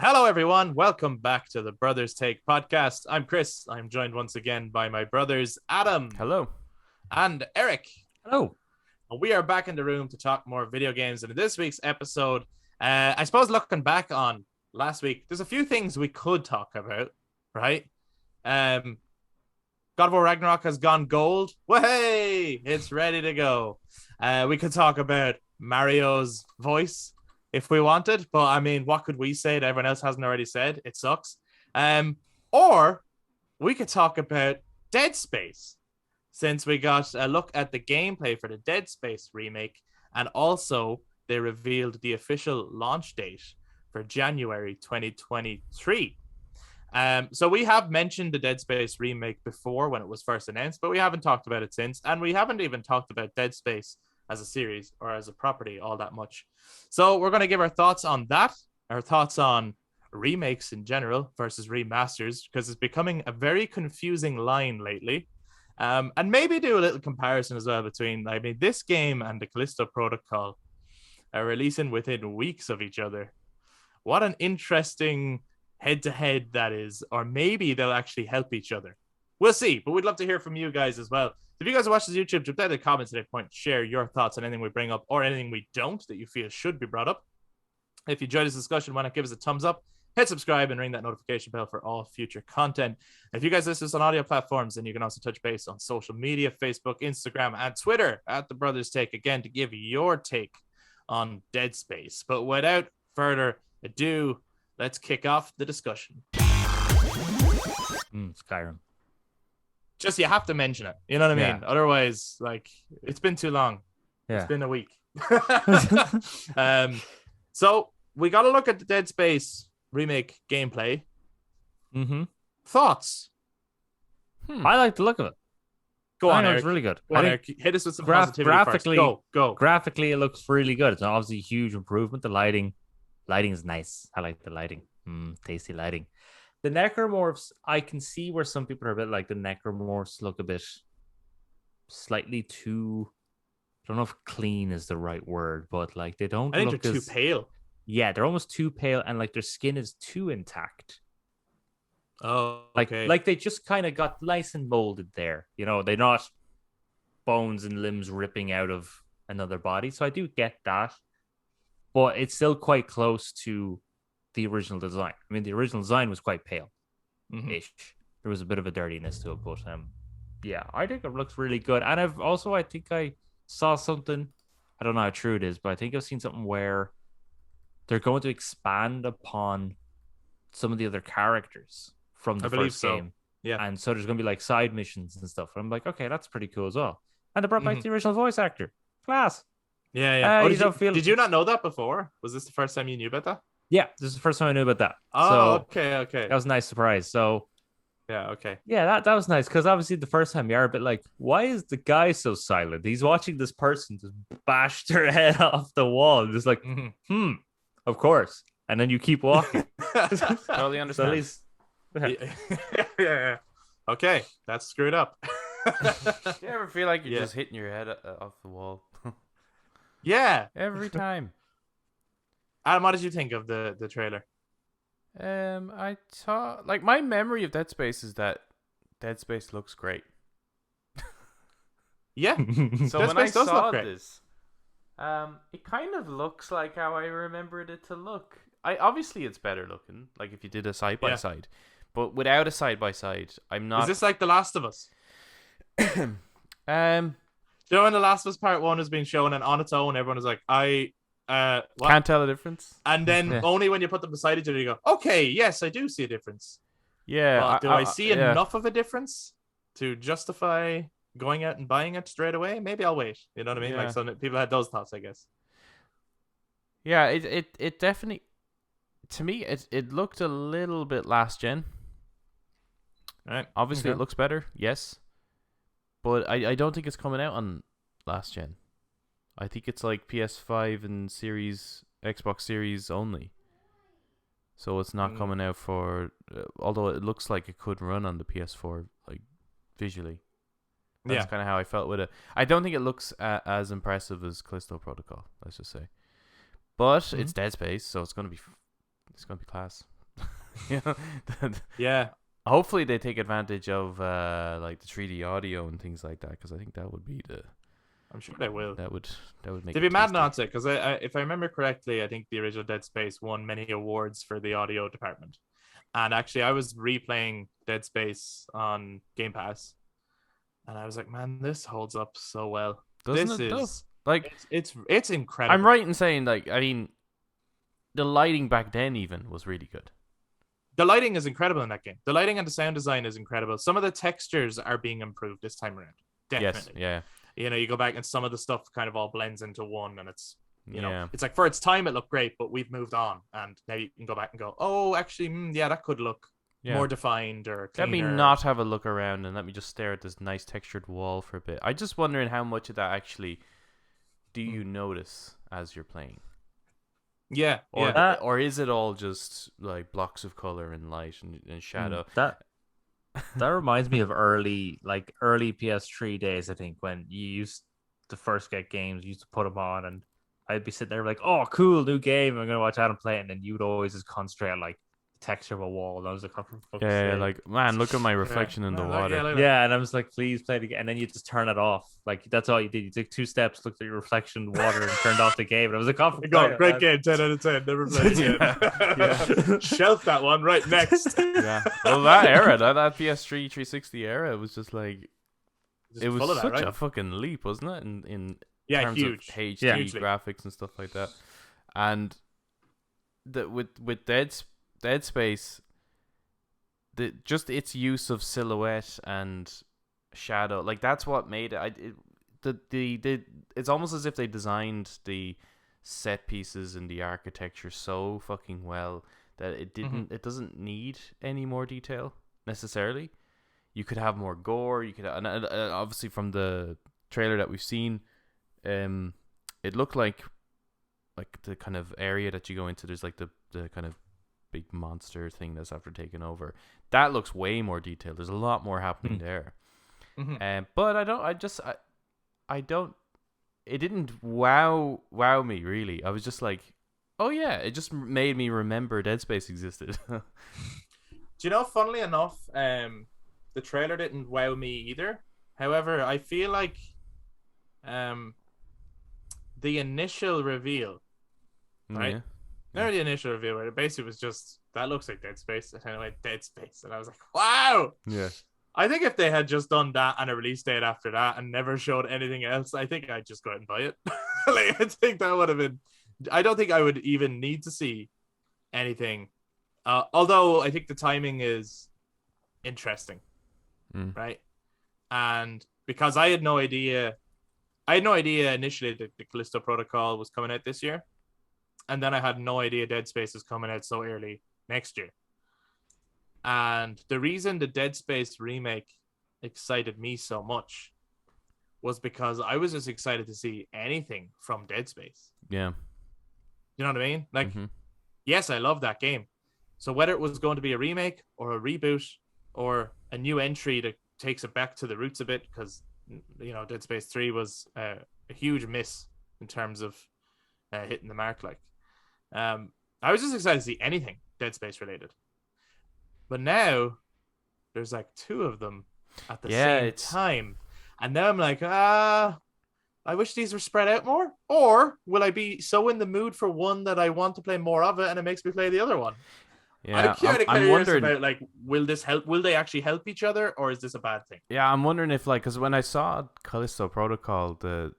Hello, everyone. Welcome back to the Brothers Take podcast. I'm Chris. I'm joined once again by my brothers, Adam Hello. and Eric. Hello. We are back in the room to talk more video games. And in this week's episode, I suppose looking back on last week, there's a few things we could talk about, right? God of War Ragnarok has gone gold. Way, it's ready to go. We could talk about Mario's voice if we wanted, but I mean, what could we say that everyone else hasn't already said? It sucks. Or we could talk about Dead Space, since we got a look at the gameplay for the Dead Space remake, and also they revealed the official launch date for January 2023. So we have mentioned the Dead Space remake before when it was first announced, but we haven't talked about it since, and we haven't even talked about Dead Space as a series or as a property all that much. So we're going to give our thoughts on that, our thoughts on remakes in general versus remasters, because it's becoming a very confusing line lately. And maybe do a little comparison as well between, I mean, this game and the Callisto protocol are releasing within weeks of each other. What an interesting head-to-head that is, or maybe they'll actually help each other. We'll see, but we'd love to hear from you guys as well. If you guys watch this YouTube, jump down in the comments at any point, share your thoughts on anything we bring up or anything we don't that you feel should be brought up. If you enjoyed this discussion, why not give us a thumbs up, hit subscribe, and ring that notification bell for all future content. If you guys listen to us on audio platforms, then you can also touch base on social media, Facebook, Instagram, and Twitter at The Brothers Take, again, to give your take on Dead Space. But without further ado, let's kick off the discussion. Skyrim. Just you have to mention it. You know what I mean? Yeah. Otherwise, like, it's been too long. Yeah. It's been a week. So we got to look at the Dead Space remake gameplay. Mm-hmm. Thoughts? I like the look of it. Go on, I know Eric. it's really good. Go on, Eric. Hit us with some positivity graphically, first. Go. Graphically, it looks really good. It's obviously a huge improvement. The lighting is nice. I like the lighting. Tasty lighting. The necromorphs, I can see where some people are a bit like the necromorphs look a bit slightly too. I don't know if clean is the right word, but like they don't. I think look they're too pale. Yeah, they're almost too pale, and like their skin is too intact. Oh, okay. Like they just kind of got nice and molded there. You know, they're not bones and limbs ripping out of another body. So I do get that, but it's still quite close to the original design. I mean, the original design was quite pale-ish. There was a bit of a dirtiness to it, but yeah, I think it looks really good. And I think I saw something. I don't know how true it is, but I think I've seen something where they're going to expand upon some of the other characters from the first game. Yeah. And so there's going to be like side missions and stuff. And I'm like, okay, that's pretty cool as well. And they brought back the original voice actor. Class. Yeah. Did you not know that before? Was this the first time you knew about that? Yeah, this is the first time I knew about that. Oh, so okay. That was a nice surprise. So yeah, okay. Yeah, that was nice, because obviously the first time you are a bit like, why is the guy so silent? He's watching this person just bash their head off the wall. Just like, of course. And then you keep walking. Totally understand. Yeah. Okay, that's screwed up. Do you ever feel like you're just hitting your head off the wall? Yeah. Every time. Adam, what did you think of the trailer? I thought, like, my memory of Dead Space is that Dead Space looks great. Yeah. So when I saw this, it kind of looks like how I remembered it to look. Obviously it's better looking, like if you did a side by side, but without a side by side, I'm not. Is this like The Last of Us? Um, You know, when The Last of Us Part 1 is being shown and on its own, everyone is like, what? Can't tell the difference. And then only when you put them beside each other, you go, okay, yes, I do see a difference. Yeah. But do I see enough of a difference to justify going out and buying it straight away? Maybe I'll wait. You know what I mean? Yeah. Like, some people had those thoughts, I guess. Yeah, it definitely, to me, it looked a little bit last gen. Right. Obviously, it looks better, yes. But I don't think it's coming out on last gen. I think it's like PS5 and Xbox Series only. So it's not coming out for, although it looks like it could run on the PS4, like, visually. That's kind of how I felt with it. I don't think it looks as impressive as Callisto Protocol, let's just say. But it's Dead Space, so it's gonna be class. You know? Yeah. Hopefully they take advantage of like the 3D audio and things like that, because I think that would be I'm sure they will. that would make To it be mad tasty. not to, because if I remember correctly, I think the original Dead Space won many awards for the audio department. And actually, I was replaying Dead Space on Game Pass, and I was like, man, this holds up so well. Doesn't This it though? is Like, it's incredible. I'm right in saying, like, I mean, the lighting back then even was really good. The lighting is incredible in that game. The lighting and the sound design is incredible. Some of the textures are being improved this time around. Definitely. Yes, yeah. You know, you go back and some of the stuff kind of all blends into one, and it's you know, Yeah. it's like for its time it looked great, but we've moved on, and now you can go back and go, oh, actually, yeah, that could look more defined or cleaner. Let me not have a look around and let me just stare at this nice textured wall for a bit. I just wondering how much of that actually do you notice as you're playing? Yeah, or is it all just like blocks of color and light and shadow? That reminds me of early PS3 days. I think when you used to first get games, you used to put them on, and I'd be sitting there like, "Oh, cool, new game! I'm gonna watch Adam play it," and then you'd always just concentrate on like the texture of a wall. And I was like, "Oh, for fuck's sake." Like, man, look at my reflection in the water. Yeah, and I was like, "Please play it again." And then you just turn it off. Like that's all you did. You took 2 steps, looked at your reflection in the water, and turned off the game. And I was like, "Oh, great game, 10 out of 10. Never played it again." Shelf that one right next. Yeah. Well, that era, that PS3 360 era, was just like Just it was full of that, such right? a fucking leap, wasn't it? In terms huge. of HD Hugely. graphics and stuff like that. And with Dead Space, just its use of silhouette and shadow, like that's what made it. It's almost as if they designed the set pieces and the architecture so fucking well that it doesn't need any more detail necessarily. You could have more gore. You could, and obviously from the trailer that we've seen, it looked like the kind of area that you go into. There's like the kind of big monster thing that's after taking over. That looks way more detailed. There's a lot more happening there. But I don't. It didn't wow me really. I was just like, oh yeah, it just made me remember Dead Space existed. Do you know? Funnily enough, the trailer didn't wow me either. However, I feel like, the initial reveal, right? Yeah. Not the initial reveal, where it basically was just that looks like Dead Space, and I went Dead Space, and I was like, wow. Yeah. I think if they had just done that and a release date after that and never showed anything else, I think I'd just go out and buy it. Like, I think that would have been. I don't think I would even need to see anything. Although I think the timing is interesting, right? And because I had no idea initially that the Callisto Protocol was coming out this year, and then I had no idea Dead Space is coming out so early next year. And the reason the Dead Space remake excited me so much was because I was just excited to see anything from Dead Space. Yeah. You know what I mean? Like, yes, I love that game. So whether it was going to be a remake or a reboot or a new entry that takes it back to the roots a bit, because, you know, Dead Space 3 was a huge miss in terms of hitting the mark. Like, I was just excited to see anything Dead Space related. But now there's like 2 of them at the same time. And now I'm like, I wish these were spread out more. Or will I be so in the mood for one that I want to play more of it and it makes me play the other one? Yeah, I'm curious wondering about, like, will they actually help each other, or is this a bad thing? Yeah, I'm wondering if, like, because when I saw Callisto Protocol, the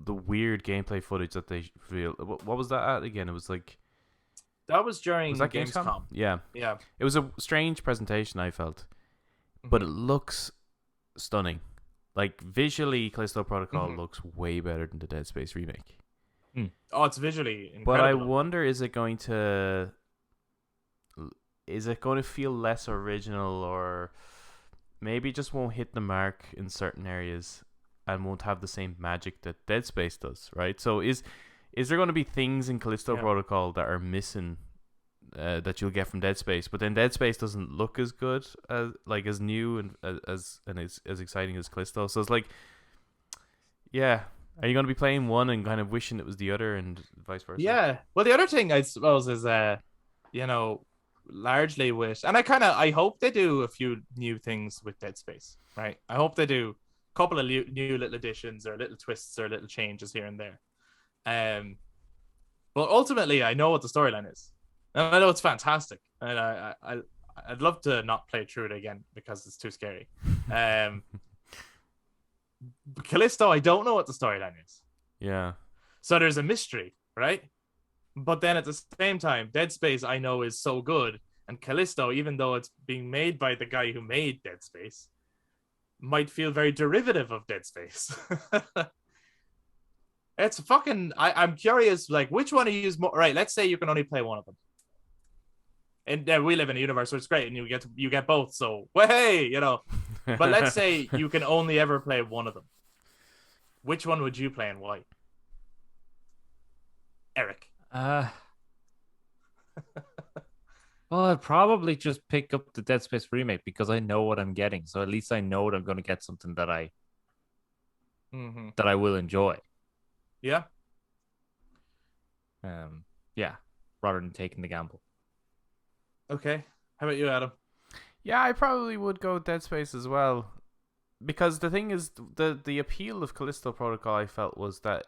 weird gameplay footage that they revealed, what was that at again? It was like, that was during that Gamescom. Yeah. It was a strange presentation, I felt, but it looks stunning. Like, visually, Callisto Protocol looks way better than the Dead Space remake. Oh, it's visually incredible. But I wonder, is it going to feel less original, or maybe just won't hit the mark in certain areas and won't have the same magic that Dead Space does, right? So is there going to be things in Callisto Protocol that are missing that you'll get from Dead Space, but then Dead Space doesn't look as good as new and as exciting as Callisto? So it's like, yeah, are you going to be playing one and kind of wishing it was the other, and vice versa? Yeah. Well, the other thing I suppose is you know, largely with, and I hope they do a few new things with Dead Space, right? I hope they do a couple of new little additions or little twists or little changes here and there. But ultimately, I know what the storyline is, and I know it's fantastic, and I'd love to not play through it again because it's too scary. Callisto, I don't know what the storyline is. Yeah. So there's a mystery, right? But then at the same time, Dead Space I know is so good, and Callisto, even though it's being made by the guy who made Dead Space, might feel very derivative of Dead Space. It's fucking. I'm curious, like, which one do you use more? Right, let's say you can only play one of them, and we live in a universe where it's great, and you get both. So, well, hey, you know. But let's say you can only ever play one of them. Which one would you play and why? Eric. Well, I'd probably just pick up the Dead Space remake because I know what I'm getting. So at least I know that I'm going to get something that I will enjoy. Yeah. Yeah, rather than taking the gamble. Okay. How about you, Adam? Yeah, I probably would go Dead Space as well. Because the thing is, the appeal of Callisto Protocol, I felt, was that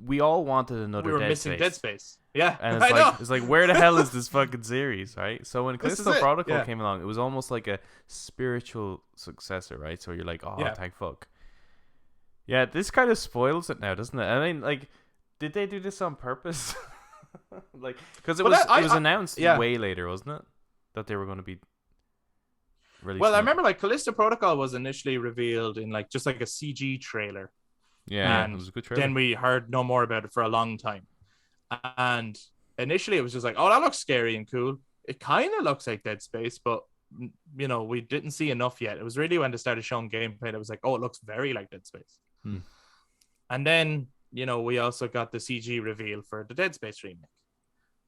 we all wanted another We were Dead missing Space. Dead Space. Yeah. And it's like, where the hell is this fucking series, right? So when This is Callisto it, Protocol yeah. came along, it was almost like a spiritual successor, right? So you're like, oh, Yeah. thank fuck. Yeah, this kind of spoils it now, doesn't it? I mean, like, did they do this on purpose? Like, because it was announced way later, wasn't it? That they were going to be releasing. Well, I remember like Callisto Protocol was initially revealed in like just like a CG trailer. Yeah, and it was a good trailer. Then we heard no more about it for a long time. And initially it was just like, oh, that looks scary and cool. It kind of looks like Dead Space, but you know, we didn't see enough yet. It was really when they started showing gameplay that was like, oh, it looks very like Dead Space. And then, you know, we also got the CG reveal for the Dead Space remake.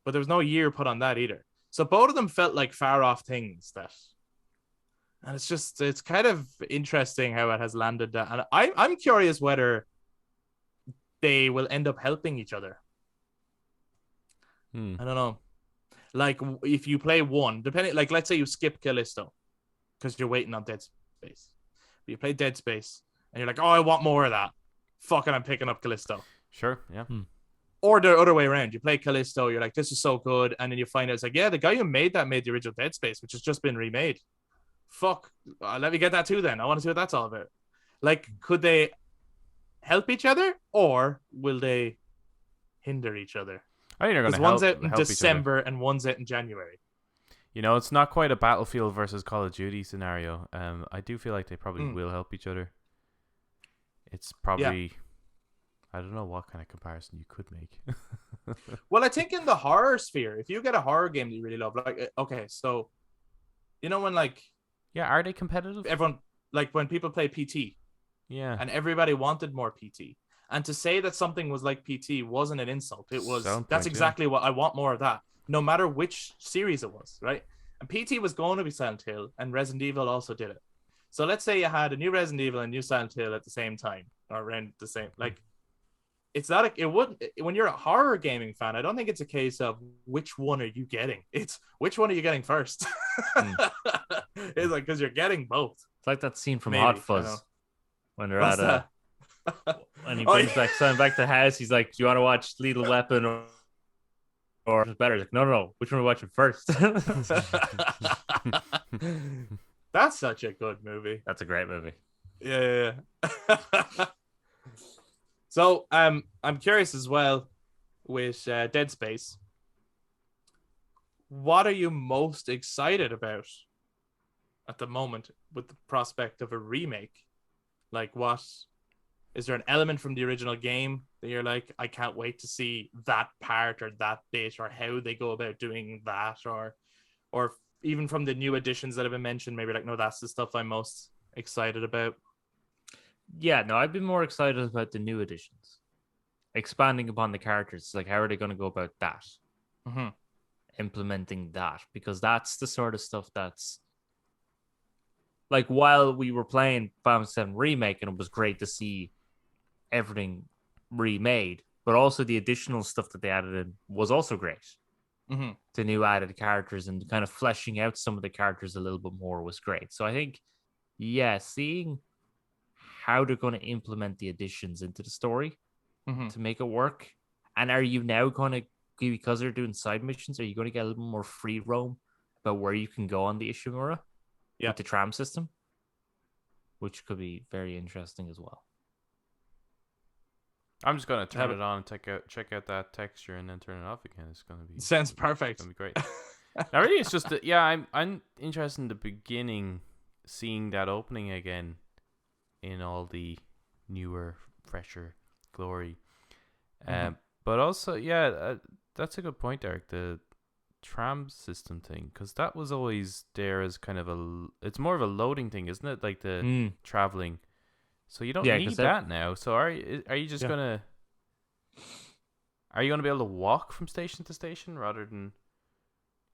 But there was no year put on that either. So both of them felt like far off things and it's kind of interesting how it has landed that. And I'm curious whether they will end up helping each other. I don't know. Like if you play one, depending, like let's say you skip Callisto because you're waiting on Dead Space. But you play Dead Space and you're like, oh, I want more of that. Fuck it, I'm picking up Callisto. Sure, yeah. Or the other way around. You play Callisto, you're like, this is so good. And then you find out it's like, yeah, the guy who made that made the original Dead Space, which has just been remade. Fuck. Let me get that too then. I want to see what that's all about. Like, could they help each other or will they hinder each other? I think they're going to one's help out in help each December other. and one's out in January. You know, it's not quite a Battlefield versus Call of Duty scenario. I do feel like they probably will help each other. It's probably... Yeah. I don't know what kind of comparison you could make. Well, I think in the horror sphere, if you get a horror game that you really love, like, okay, so, you know when, like... Yeah, are they competitive? Everyone, like, when people play PT. Yeah. And everybody wanted more PT. And to say that something was like PT wasn't an insult. It was, that's exactly what I want more of that. No matter which series it was, right? And PT was going to be Silent Hill, and Resident Evil also did it. So let's say you had a new Resident Evil and new Silent Hill at the same time, or around the same, like... It's not it wouldn't when you're a horror gaming fan. I don't think it's a case of which one are you getting. It's which one are you getting first. It's like because you're getting both. It's like that scene from Hot Fuzz when they're What's at when he brings back son back to the house. He's like, "Do you want to watch Lethal Weapon or better?" He's like, no. Which one are we watching first? That's such a good movie. That's a great movie. Yeah. So I'm curious as well with Dead Space. What are you most excited about at the moment with the prospect of a remake? Like, what is there an element from the original game that you're like, I can't wait to see that part or that bit or how they go about doing that, or even from the new additions that have been mentioned, maybe like, no, that's the stuff I'm most excited about. Yeah, no, I'd be more excited about the new additions, expanding upon the characters. Like, how are they going to go about that? Implementing that, because that's the sort of stuff that's like, while we were playing Final Fantasy VII Remake and it was great to see everything remade, but also the additional stuff that they added in was also great. the new added characters and kind of fleshing out some of the characters a little bit more was great. So I think, yeah, seeing how they're going to implement the additions into the story to make it work. And are you now going to, because they're doing side missions, are you going to get a little more free roam about where you can go on the Ishimura with the tram system? Which could be very interesting as well. I'm just gonna turn it on and check out that texture and then turn it off again. It's gonna be sounds perfect. It's gonna be great. Now, really, it's just that, yeah, I'm interested in the beginning, seeing that opening again in all the newer, fresher glory. But also, yeah, that's a good point, Eric. The tram system thing, because that was always there as kind of it's more of a loading thing, isn't it? Like the traveling. So you don't need that now. So are you just gonna? Are you gonna be able to walk from station to station rather than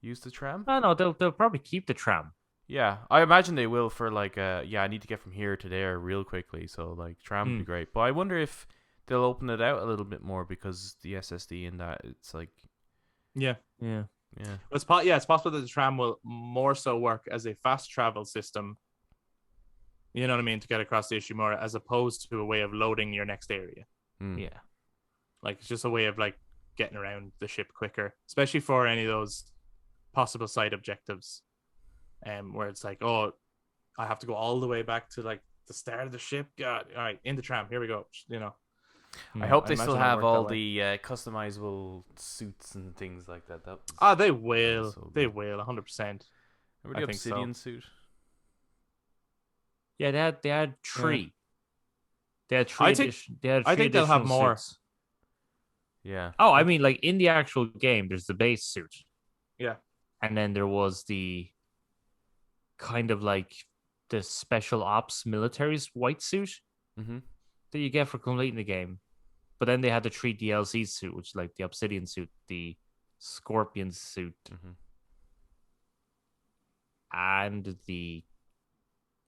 use the tram? Oh no, they'll probably keep the tram. Yeah, I imagine they will for like I need to get from here to there real quickly. So like tram would be great. But I wonder if they'll open it out a little bit more because the SSD in that, it's like yeah. It's possible that the tram will more so work as a fast travel system. You know what I mean? To get across the Ishimura, as opposed to a way of loading your next area. Yeah. Like, it's just a way of, like, getting around the ship quicker. Especially for any of those possible side objectives. Where it's like, oh, I have to go all the way back to, like, the start of the ship. God, all right, in the tram. Here we go. You know. I hope they still have all the customizable suits and things like that. They will. So they will, 100%. Remember the Obsidian suit? Yeah, they had three. Yeah. They had three. I think they'll have more. Suits. Yeah. Oh, I mean, like in the actual game, there's the base suit. Yeah. And then there was the kind of like the special ops military's white suit that you get for completing the game. But then they had the 3 DLC suit, which is like the Obsidian suit, the Scorpion suit, and the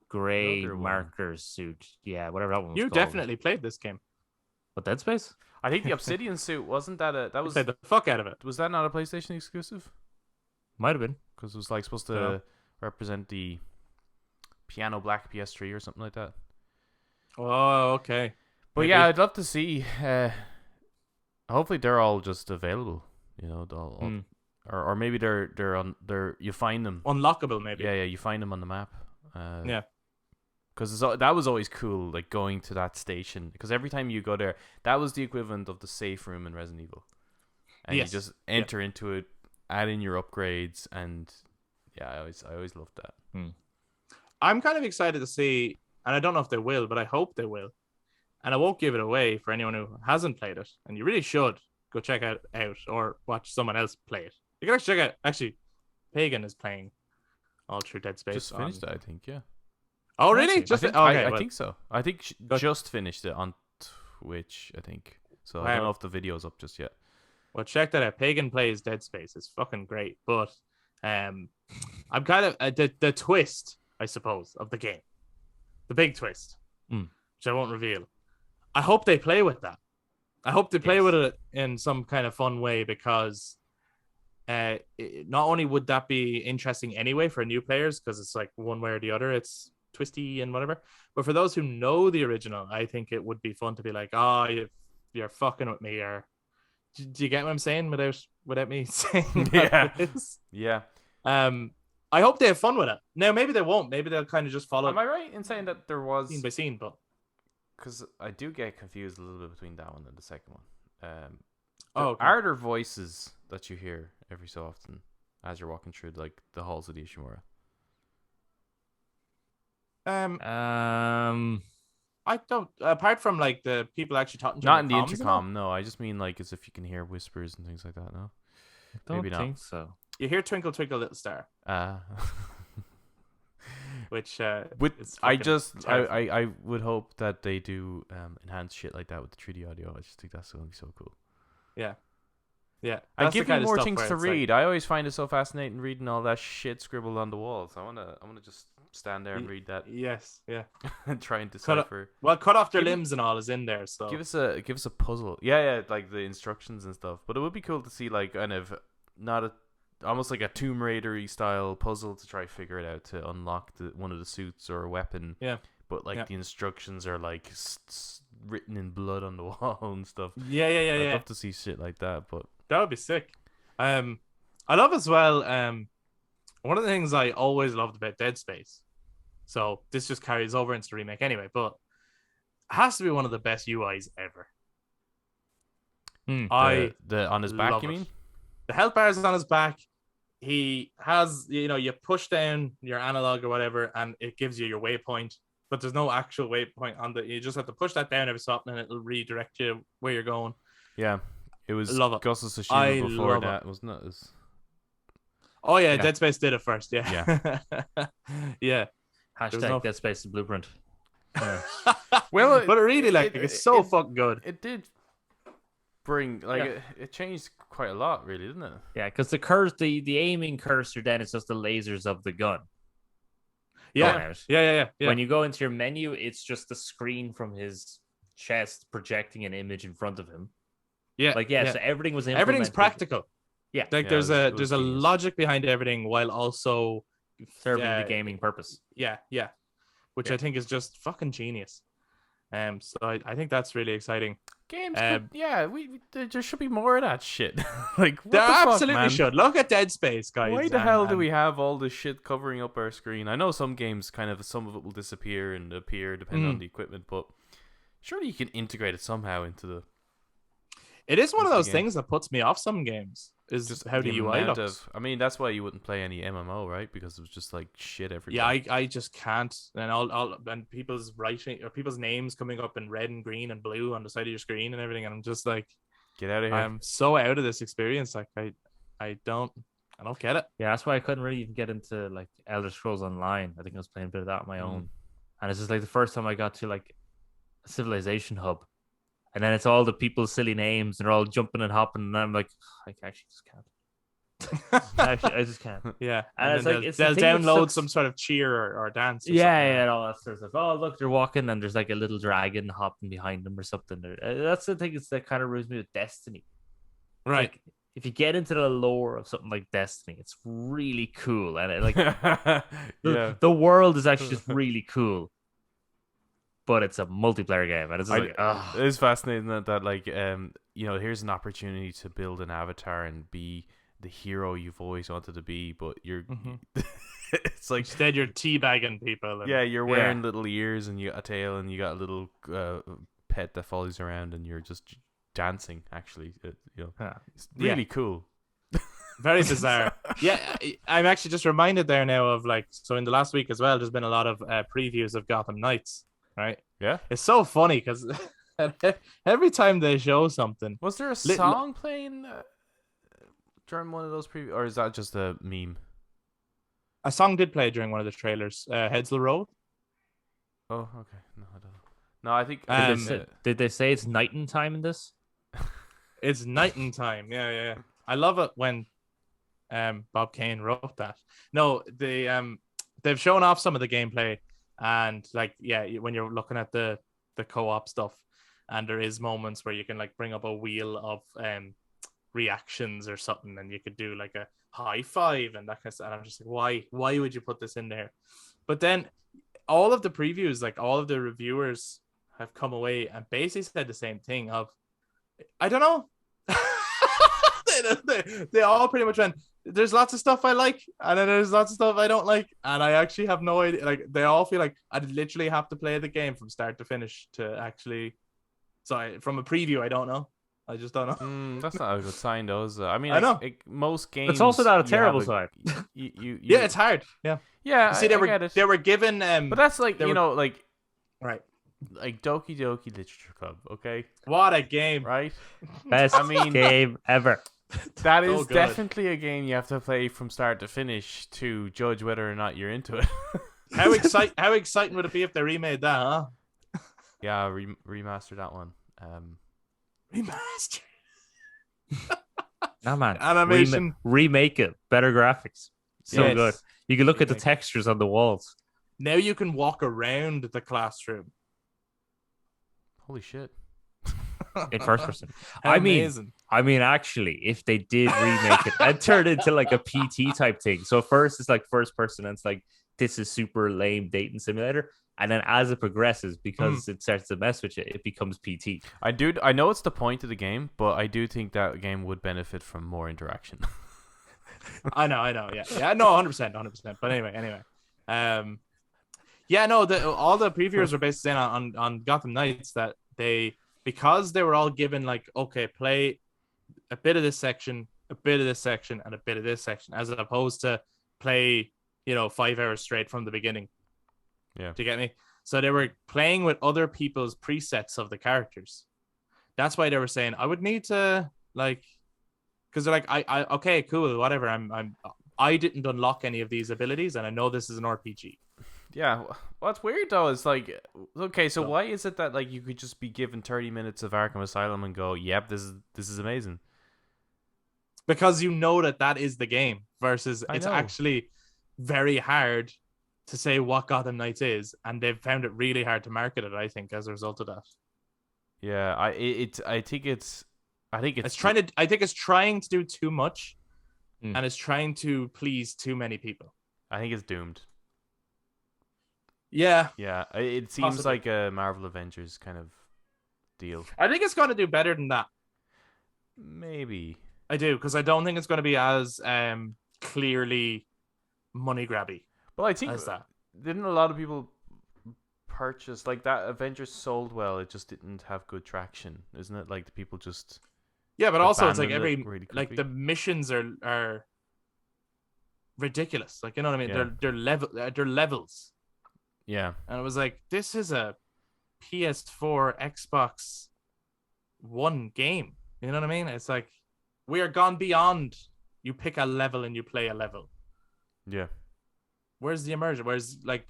Gray marker suit. Yeah, whatever that one was You called. definitely played this game. What, Dead Space? I think the Obsidian suit, wasn't that that was... played the fuck out of it. Was that not a PlayStation exclusive? Might have been. Because it was like supposed to represent the piano black PS3 or something like that. Oh, okay. But yeah, I'd love to see. Hopefully, they're all just available. You know, or maybe they're you find them unlockable. Maybe. Yeah, you find them on the map. Yeah. Because that was always cool, like going to that station. Because every time you go there, that was the equivalent of the safe room in Resident Evil. And you just enter into it, add in your upgrades, and yeah, I always loved that. I'm kind of excited to see, and I don't know if they will, but I hope they will. And I won't give it away for anyone who hasn't played it. And you really should go check it out or watch someone else play it. You can actually check out. Actually, Pagan is playing all through Dead Space. Just finished it, I think. Yeah. Oh, really? I think so. I think she just finished it on Twitch, I think. So I don't know if the video's up just yet. Well, check that out. Pagan plays Dead Space. It's fucking great. But I'm kind of the twist, I suppose, of the game. The big twist, which I won't reveal. I hope they play with that. I hope they play with it in some kind of fun way, because not only would that be interesting anyway for new players, because it's like one way or the other, it's twisty and whatever. But for those who know the original, I think it would be fun to be like, oh, you're fucking with me, or do you get what I'm saying without me saying Yeah. I hope they have fun with it. Now, maybe they won't. Maybe they'll kind of just follow. Am I right in saying that there was scene by scene, but because I do get confused a little bit between that one and the second one. Okay. Are there voices that you hear every so often as you're walking through like the halls of the Ishimura? I don't. Apart from like the people actually talking. Not in the intercom. No, I just mean like as if you can hear whispers and things like that. No, I don't think so. You hear "Twinkle Twinkle Little Star," which I would hope that they do enhance shit like that with the 3D audio. I just think that's going to be so cool. Yeah. I give you more things to read. Like... I always find it so fascinating reading all that shit scribbled on the walls. I wanna just stand there and read that. Yes, yeah. And try and decipher. Cut off their limbs and all is in there. So give us a puzzle. Yeah, like the instructions and stuff. But it would be cool to see like kind of not a almost like a Tomb Raider-y style puzzle to try figure it out to unlock one of the suits or a weapon. Yeah. But like the instructions are like written in blood on the wall and stuff. Yeah. I'd love to see shit like that, but That would be sick. I love as well. One of the things I always loved about Dead Space. So this just carries over into the remake anyway, but it has to be one of the best UIs ever. the on his back, you mean? The health bar is on his back. He has, you push down your analog or whatever, and it gives you your waypoint. But there's no actual waypoint on the. You just have to push that down every so often, and it'll redirect you where you're going. Yeah, it was Love it. Ghost of Tsushima before that, wasn't it? Oh yeah, Dead Space did it first. Yeah, yeah. Hashtag Dead Space blueprint. Yeah. Well, but it really it's so fucking good. It did bring it changed quite a lot, really, didn't it? Yeah, because the aiming cursor then is just the lasers of the gun. Yeah. When you go into your menu, it's just the screen from his chest projecting an image in front of him. Yeah, So everything was implemented. Everything's practical. Yeah, there's a logic behind everything while also serving the gaming purpose. Yeah, which I think is just fucking genius. So I think that's really exciting. Games, there should be more of that shit. Like, what there the absolutely fuck, man? should. Look at Dead Space, guys. Why the hell do we have all this shit covering up our screen? I know some games some of it will disappear and appear depending on the equipment, but surely you can integrate it somehow into the. It is one of those things that puts me off some games. Is just how the UI looks. I mean, that's why you wouldn't play any MMO, right? Because it was just like shit everywhere. Yeah, I just can't. And and people's writing or people's names coming up in red and green and blue on the side of your screen and everything, and I'm just like, get out of here. I'm so out of this experience. Like I don't get it. Yeah, that's why I couldn't really even get into like Elder Scrolls Online. I think I was playing a bit of that on my own, and it's just like the first time I got to like a Civilization hub. And then it's all the people's silly names, and they're all jumping and hopping, and I'm like, I actually just can't. I just can't. Yeah, and it's like they'll download some sort of cheer or dance. Or and all that sort of stuff. Oh, look, they're walking, and there's like a little dragon hopping behind them or something. That's the thing. It's that kind of reminds me of Destiny, right? Like, if you get into the lore of something like Destiny, it's really cool, and it, like, the world is actually just really cool. But it's a multiplayer game, and it's like, it is fascinating that like here's an opportunity to build an avatar and be the hero you've always wanted to be, but you're it's like instead you're teabagging people. You're wearing little ears and you got a tail and you got a little pet that follows around and you're just dancing. Actually, it's really cool. Very bizarre. Yeah, I'm actually just reminded there now of so in the last week as well. There's been a lot of previews of Gotham Knights. Right? Yeah. It's so funny because every time they show something. Was there a song playing during one of those previews? Or is that just a meme? A song did play during one of the trailers. Headsel Road. Oh, okay. No, I don't know. No, I think... did they say it's night and time in this? It's night and time. Yeah. I love it when Bob Kane wrote that. No, they've shown off some of the gameplay. And when you're looking at the co-op stuff, and there is moments where you can bring up a wheel of reactions or something, and you could do like a high five and that kind of stuff. And I'm just like, why would you put this in there? But then all of the previews, all of the reviewers have come away and basically said the same thing of, I don't know. they all pretty much went, there's lots of stuff I like, and then there's lots of stuff I don't like, and I actually have no idea. They all feel like I'd literally have to play the game from start to finish to actually. So from a preview, I don't know. I just don't know. That's not a good sign, though. I mean, I know most games. It's also not a terrible sign. Yeah, it's hard. Yeah. See, they were given. But that's right. Like Doki Doki Literature Club. Okay. What a game! Right. Best game ever. That is definitely a game you have to play from start to finish to judge whether or not you're into it. How exciting would it be if they remade that, huh? Yeah, remaster that one. Remaster. Nah, man. Animation. Remake it. Better graphics. So good. You can look at the Remake. textures on the walls. Now you can walk around the classroom. Holy shit. In first person. How amazing. I mean, actually, if they did remake it and turn it into like a PT type thing. So first it's like first person, and it's like this is super lame dating simulator. And then as it progresses, because it starts to mess with you, it becomes PT. I know it's the point of the game, but I do think that game would benefit from more interaction. I know, yeah, no, 100%, 100%. But anyway, yeah, no, all the previewers were based on Gotham Knights, that because they were all given like, okay, play a bit of this section, a bit of this section, and a bit of this section, as opposed to play 5 hours straight from the beginning. Yeah. Do you get me? So they were playing with other people's presets of the characters. That's why they were saying I would need to like, because they're like, I okay, cool, whatever. I didn't unlock any of these abilities, and I know this is an RPG. Yeah, what's weird though is like, okay, so why is it that like you could just be given 30 minutes of Arkham Asylum and go, yep, this is amazing? Because you know that is the game, versus it's actually very hard to say what Gotham Knights is, and they've found it really hard to market it, I think, as a result of that. Yeah, I think it's trying to do too much, and it's trying to please too many people. I think it's doomed. Yeah. Yeah, it seems possibly like a Marvel Avengers kind of deal. I think it's going to do better than that. Maybe. I do, because I don't think it's going to be as clearly money grabby. Well, I think that. Didn't a lot of people purchase like that? Avengers sold well, it just didn't have good traction, isn't it? Like the people just but also it's like really like the missions are ridiculous. Like, you know what I mean? Yeah. They're levels. Yeah. And it was like, this is a PS4, Xbox One game. You know what I mean? It's like, we are gone beyond you pick a level and you play a level. Yeah. Where's the immersion? Where's like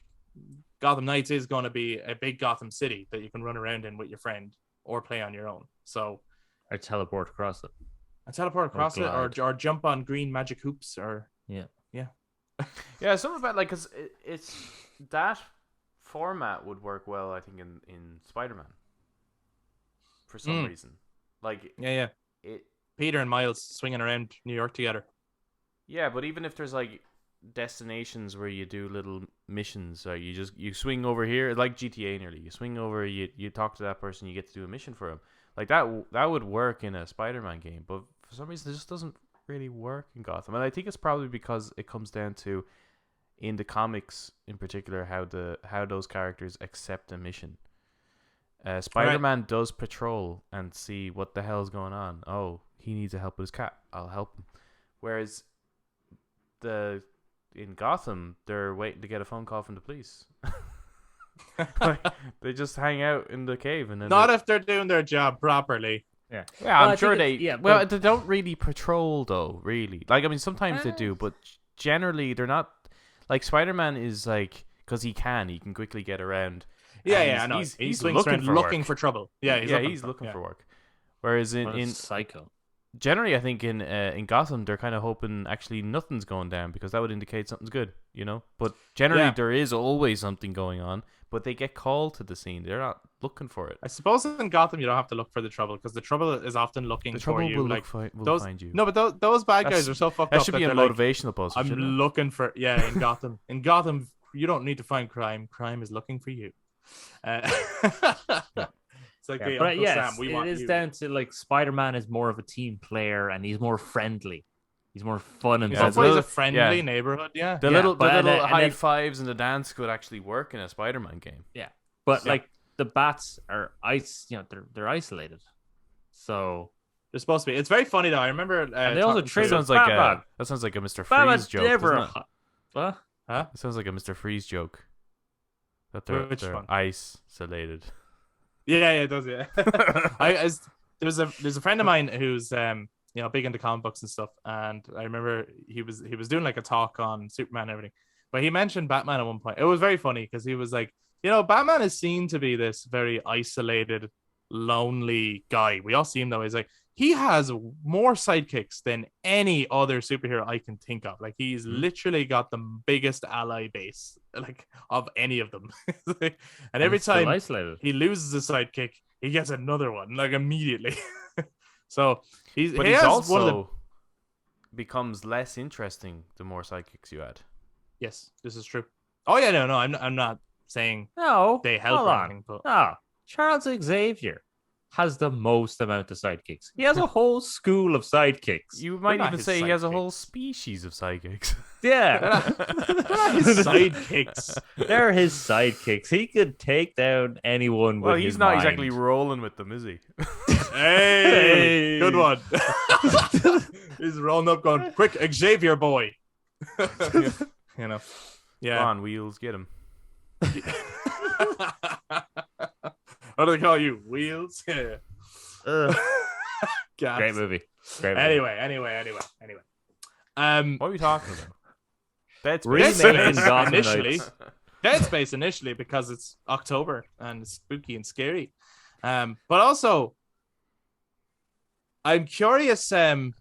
Gotham Knights is going to be a big Gotham City that you can run around in with your friend or play on your own. So, or teleport across it. Or jump on green magic hoops, or yeah. Yeah, something about like, cause it's that format would work well, I think, in Spider-Man for some reason. Like, yeah, Peter and Miles swinging around New York together. Yeah, but even if there's like destinations where you do little missions, you swing over here, like GTA nearly. You swing over, you talk to that person, you get to do a mission for him. Like that would work in a Spider-Man game, but for some reason it just doesn't really work in Gotham. And I think it's probably because it comes down to, in the comics in particular, how those characters accept a mission. Spider-Man does patrol and see what the hell's going on. Oh, he needs help with his cat. I'll help him. Whereas in Gotham, they're waiting to get a phone call from the police. Like, they just hang out in the cave, and then not if they're doing their job properly. Yeah, I'm sure they. Yeah, well, they don't really patrol though. Really, like, I mean, sometimes they do, but generally they're not. Like, Spider-Man is like, because he can quickly get around. Yeah, I know. He's looking for trouble. Yeah, he's looking for work. Whereas in Psycho, generally, I think in Gotham, they're kind of hoping actually nothing's going down, because that would indicate something's good, you know. But generally, there is always something going on. But they get called to the scene. They're not looking for it. I suppose in Gotham, you don't have to look for the trouble, because the trouble is often looking for you. Will find you. No, but those bad guys are so fucked up. That should be a motivational poster. I'm looking for in Gotham. In Gotham, you don't need to find crime. Crime is looking for you. It's like Sam. It is down to like Spider-Man is more of a team player, and he's more friendly. He's more fun and it's a friendly neighborhood. Yeah, the little high fives and the dance could actually work in a Spider-Man game. Yeah, but like the bats are they're isolated, so they're supposed to be. It's very funny though. I remember. And they also trade. That sounds like a Mr. Freeze joke. What? Huh? It sounds like a Mr. Freeze joke. That they're isolated. Yeah, it does. Yeah. There's a friend of mine who's big into comic books and stuff, and I remember he was doing like a talk on Superman and everything, but he mentioned Batman at one point. It was very funny because he was like, Batman is seen to be this very isolated, lonely guy. We all see him though. He's like, he has more sidekicks than any other superhero I can think of. Like, he's literally got the biggest ally base, like, of any of them. And every time he loses a sidekick, he gets another one, like, immediately. So But he he's has also one of the. becomes less interesting the more sidekicks you add. Yes, this is true. Oh yeah, no, I'm not saying No, they help hold or on. anything, but No, Charles Xavier has the most amount of sidekicks. He has a whole school of sidekicks. You might not even his say he has a whole sidekicks. species of sidekicks. Yeah, they're not his sidekicks. they're his sidekicks. He could take down anyone Well, with he's his not mind. exactly rolling with them, is he? Hey, good one. He's rolling up, going quick, Xavier boy. You know, yeah. Come on, Wheels, get him. What do they call you? Wheels? Yeah. Gas. Great movie. Great movie. Anyway. What are we talking about? Dead Remake Space. in Gotham initially. Knights. Dead Space initially because it's October and it's spooky and scary. But also, I'm curious. So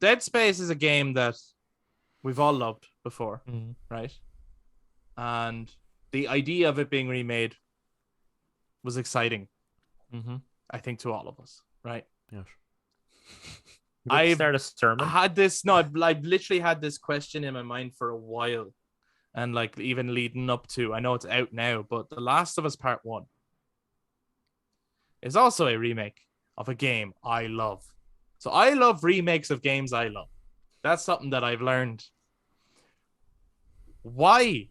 Dead Space is a game that we've all loved before, right? And the idea of it being remade was exciting, I think, to all of us, right? Yes. I've Start a sermon. had this. No, I've literally had this question in my mind for a while, and like even leading up to. I know it's out now, but The Last of Us Part 1 is also a remake of a game I love. So I love remakes of games I love. That's something that I've learned. Why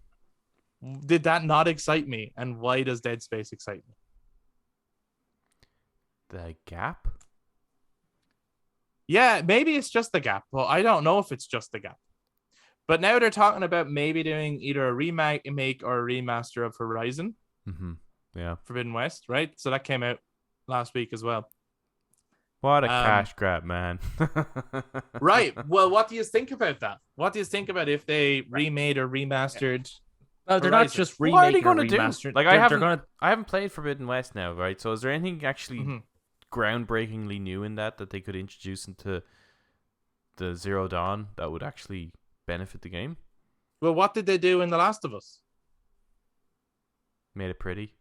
did that not excite me, and why does Dead Space excite me? The gap? Yeah, maybe it's just the gap. Well, I don't know if it's just the gap. But now they're talking about maybe doing either a remake or a remaster of Horizon. Yeah. Forbidden West, right? So that came out last week as well. What a cash grab, man. Right. Well, what do you think about that? What do you think about if they remade or remastered? No, they're not Horizon? just What are they remaking or going to do? remastering. Like, They're I haven't played Forbidden West now, right? So is there anything actually groundbreakingly new in that they could introduce into the Zero Dawn that would actually benefit the game? Well, what did they do in The Last of Us? Made it pretty.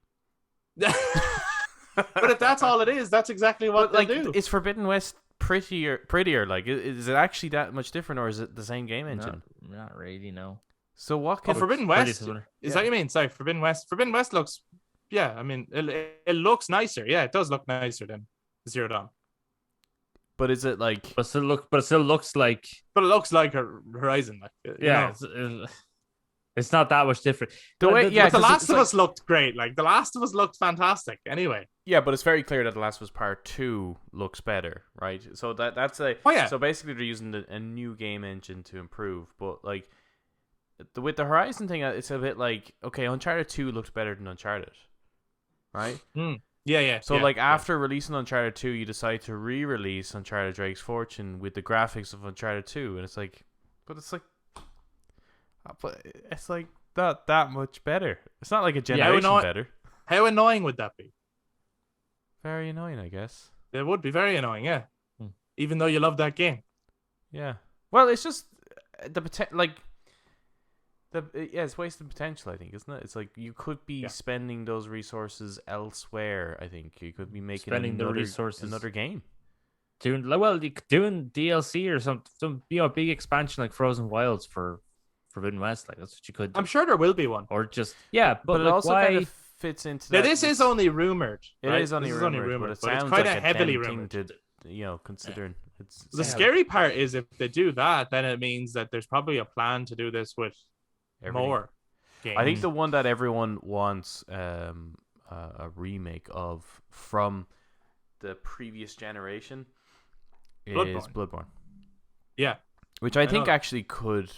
But if that's all it is, that's exactly what they do. Is Forbidden West prettier? Like, is it actually that much different, or is it the same game engine? Not really, no. So what Oh, can Forbidden West? Is that what you mean? Sorry, Forbidden West. Forbidden West looks, yeah, I mean, it looks nicer. Yeah, it does look nicer than Zero Dawn. But is it like? But it still looks like. But it looks like a Horizon. Like, Yeah, it's not that much different. The way, yeah, but The 'cause Last it's of like- Us looked great. Like The Last of Us looked fantastic. Anyway. Yeah, but it's very clear that The Last of Us Part 2 looks better, right? So that's a. Oh yeah. So basically, they're using a new game engine to improve, but like. With the Horizon thing, it's a bit like, okay, Uncharted 2 looks better than Uncharted, right? Yeah. So, after releasing Uncharted 2, you decide to re-release Uncharted Drake's Fortune with the graphics of Uncharted 2, and it's like, but it's like not that much better. It's not like a generation better. How annoying would that be? Very annoying, I guess. It would be very annoying, yeah. Even though you love that game. Yeah. Well, it's just the potential, like. It's wasted potential, I think, isn't it? It's like you could be spending those resources elsewhere. I think you could be making another game. Doing DLC or some big expansion like Frozen Wilds for Forbidden West. Like that's what you could do. I'm sure there will be one. Or just but like, it also why? kind of fits into. Now, that. this is only rumored. It right? is only This rumored, but it sounds it's kind like of heavily tempting rumored. to, considering it's The scary part is if they do that, then it means that there's probably a plan to do this with more games. I think the one that everyone wants a remake of from the previous generation is Bloodborne. Yeah. Which I think actually could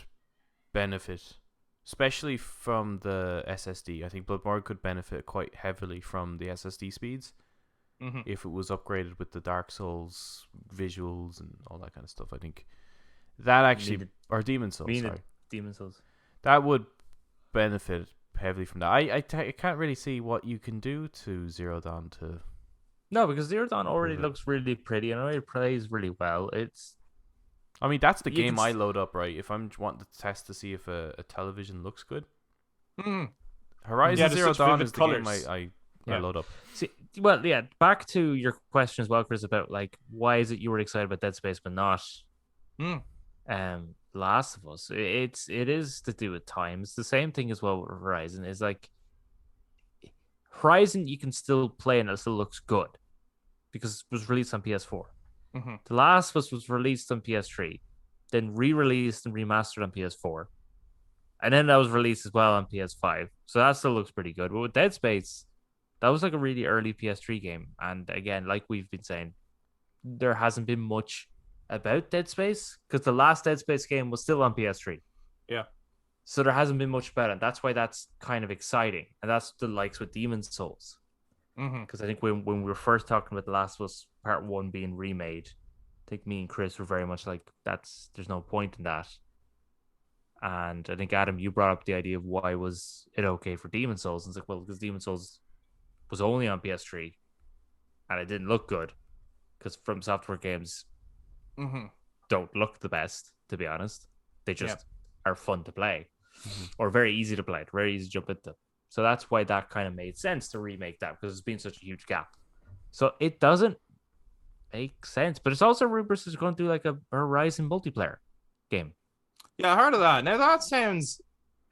benefit, especially from the SSD. I think Bloodborne could benefit quite heavily from the SSD speeds if it was upgraded with the Dark Souls visuals and all that kind of stuff. I think that actually, or Demon Souls, sorry. Demon Souls. That would benefit heavily from that. I can't really see what you can do to Zero Dawn to. No, because Zero Dawn already looks really pretty and already plays really well. I mean, that's the game I load up, right? If I'm wanting to test to see if a television looks good. Horizon Zero Dawn is the game I load up. See, well, yeah. Back to your question as well, Chris, about like why is it you were excited about Dead Space but not Hmm. Last of Us? It is to do with time. It's the same thing as well with Horizon. Is like Horizon you can still play and it still looks good because it was released on PS4. Mm-hmm. The Last of Us was released on PS3, then re-released and remastered on PS4, and then that was released as well on PS5. So that still looks pretty good. But with Dead Space, that was like a really early PS3 game, and again, like we've been saying, there hasn't been much about Dead Space because the last Dead Space game was still on PS3. Yeah. So there hasn't been much about it. That's why that's kind of exciting, and that's the likes with Demon's Souls. Mm-hmm. Because I think when we were first talking about The Last of Us Part 1 being remade, I think me and Chris were very much like, there's no point in that. And I think, Adam, you brought up the idea of why was it okay for Demon's Souls? And it's like, well, because Demon's Souls was only on PS3 and it didn't look good. Because From Software games Mm-hmm. don't look the best, to be honest. They just are fun to play or very easy to play, very easy to jump into. So that's why that kind of made sense to remake that because it's been such a huge gap. So it doesn't make sense, but it's also rumors is going to do like a Horizon multiplayer game. Yeah, I heard of that. Now that sounds,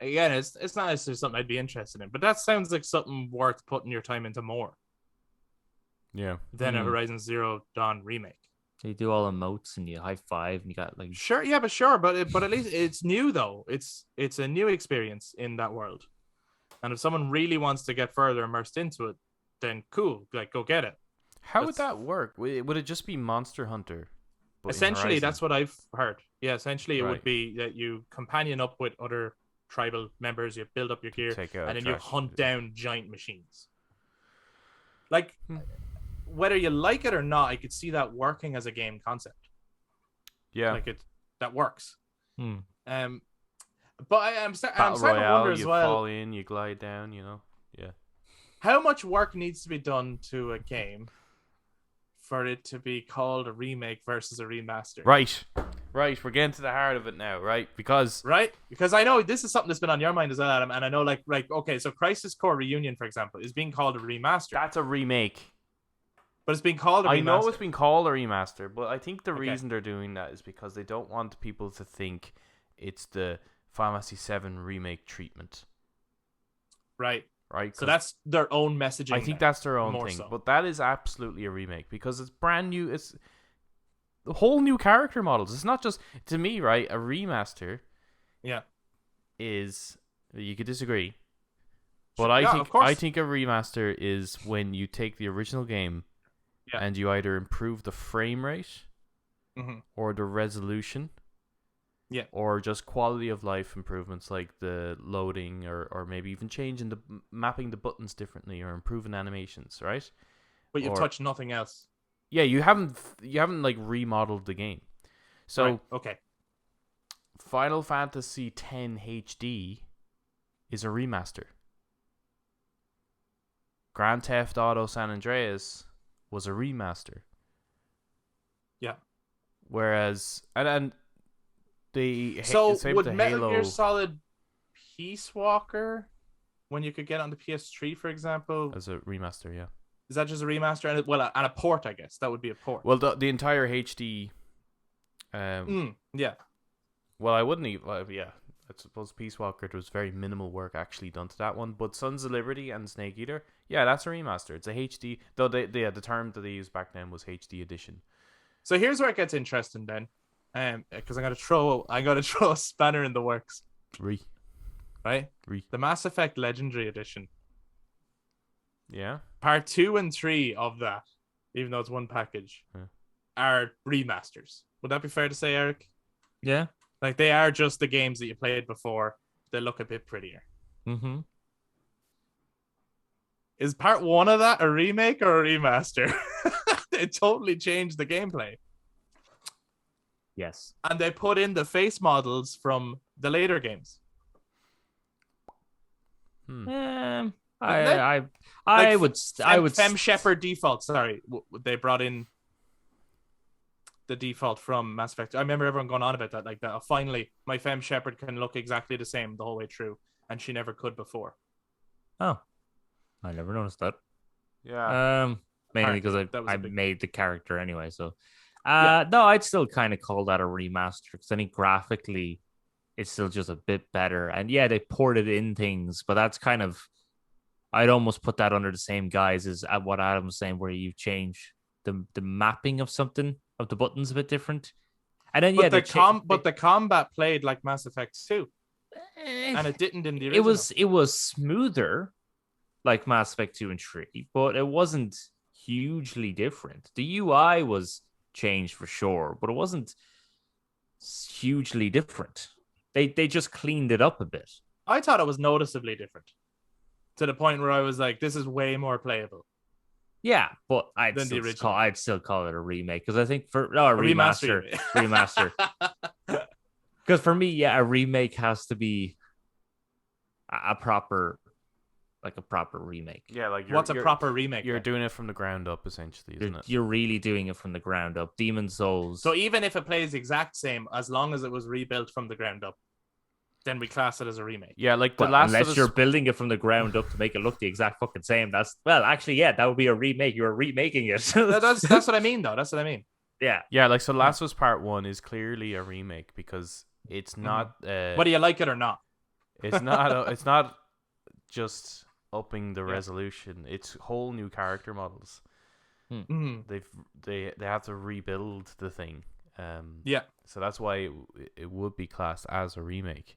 again, it's not necessarily something I'd be interested in, but that sounds like something worth putting your time into more Yeah. than a Horizon Zero Dawn remake. You do all emotes and you high five and you got like Sure, but at least it's new though. It's a new experience in that world, and if someone really wants to get further immersed into it, then cool, like go get it. How would that work? Would it just be Monster Hunter? Essentially, that's what I've heard. Yeah, essentially, it Right. would be that you companion up with other tribal members, you build up your gear, and then you hunt down giant machines. Like, whether you like it or not, I could see that working as a game concept. Yeah, like that works. Hmm. But I'm starting to Royale, wonder as you well. fall in, you glide down, Yeah. How much work needs to be done to a game for it to be called a remake versus a remaster? Right. We're getting to the heart of it now, right? Because I know this is something that's been on your mind as well, Adam, and I know okay, so Crisis Core Reunion, for example, is being called a remaster. that's a remake. But it's being called a remaster. I know it's been called a remaster, but I think the reason they're doing that is because they don't want people to think it's the Final Fantasy VII remake treatment. Right. Right. So that's their own messaging. I think that's their own thing, so. but that is absolutely a remake because it's brand new. It's whole new character models. It's not just, to me, right? A remaster. Yeah. Is, you could disagree, but I think a remaster is when you take the original game. Yeah. And you either improve the frame rate or the resolution, or just quality of life improvements like the loading or maybe even changing mapping the buttons differently or improving animations, right? But you've touched nothing else. Yeah, you haven't like remodeled the game. So right. Okay. Final Fantasy X HD is a remaster. Grand Theft Auto San Andreas was a remaster. Yeah. Whereas and the would Metal Halo... Gear Solid Peace Walker, when you could get it on the PS3, for example, as a remaster, yeah. Is that just a remaster and a port? I guess that would be a port. Well, the entire HD. Yeah. Well, I wouldn't even. Yeah, I suppose Peace Walker, there was very minimal work actually done to that one. But Sons of Liberty and Snake Eater, yeah, that's a remaster. It's a HD. Though the term that they used back then was HD edition. So here's where it gets interesting then, because I'm gonna throw a spanner in the works. Right. The Mass Effect Legendary Edition. Yeah. Part 2 and 3 of that, even though it's one package, are remasters. Would that be fair to say, Eric? Yeah. Like, they are just the games that you played before. They look a bit prettier. Mm-hmm. Is part 1 of that a remake or a remaster? They totally changed the gameplay. Yes. And they put in the face models from the later games. I would Fem Shepherd default. Sorry, they brought in the default from Mass Effect. I remember everyone going on about that. Like that. Finally, my Fem Shepherd can look exactly the same the whole way through, and she never could before. Oh, I never noticed that. Yeah. Mainly because That was I a big- made the character anyway. So, Yeah. no, I'd still kind of call that a remaster because I think graphically it's still just a bit better. And yeah, they ported in things, but that's kind of I'd almost put that under the same guise as what Adam was saying, where you change the mapping of something of the buttons a bit different. And then but the combat played like Mass Effect 2, and it didn't in the original. It was smoother, like Mass Effect 2 and 3, but it wasn't hugely different. The UI was changed for sure, but it wasn't hugely different. They just cleaned it up a bit. I thought it was noticeably different, to the point where I was like, "This is way more playable." Yeah, but I'd still call it a remake because I think a remaster. Because for me, yeah, a remake has to be a proper remake. Yeah, like what's a proper remake? You're doing it from the ground up, essentially, isn't it? You're really doing it from the ground up. Demon Souls. So even if it plays the exact same, as long as it was rebuilt from the ground up, then we class it as a remake. Yeah, like unless you're building it from the ground up to make it look the exact fucking same. That would be a remake. You're remaking it. that's what I mean, though. That's what I mean. Yeah. Yeah, like so Last of Us Part 1 is clearly a remake because it's not whether you like it or not. It's not just upping the resolution. It's whole new character models. Mm-hmm. They have to rebuild the thing. So that's why it would be classed as a remake.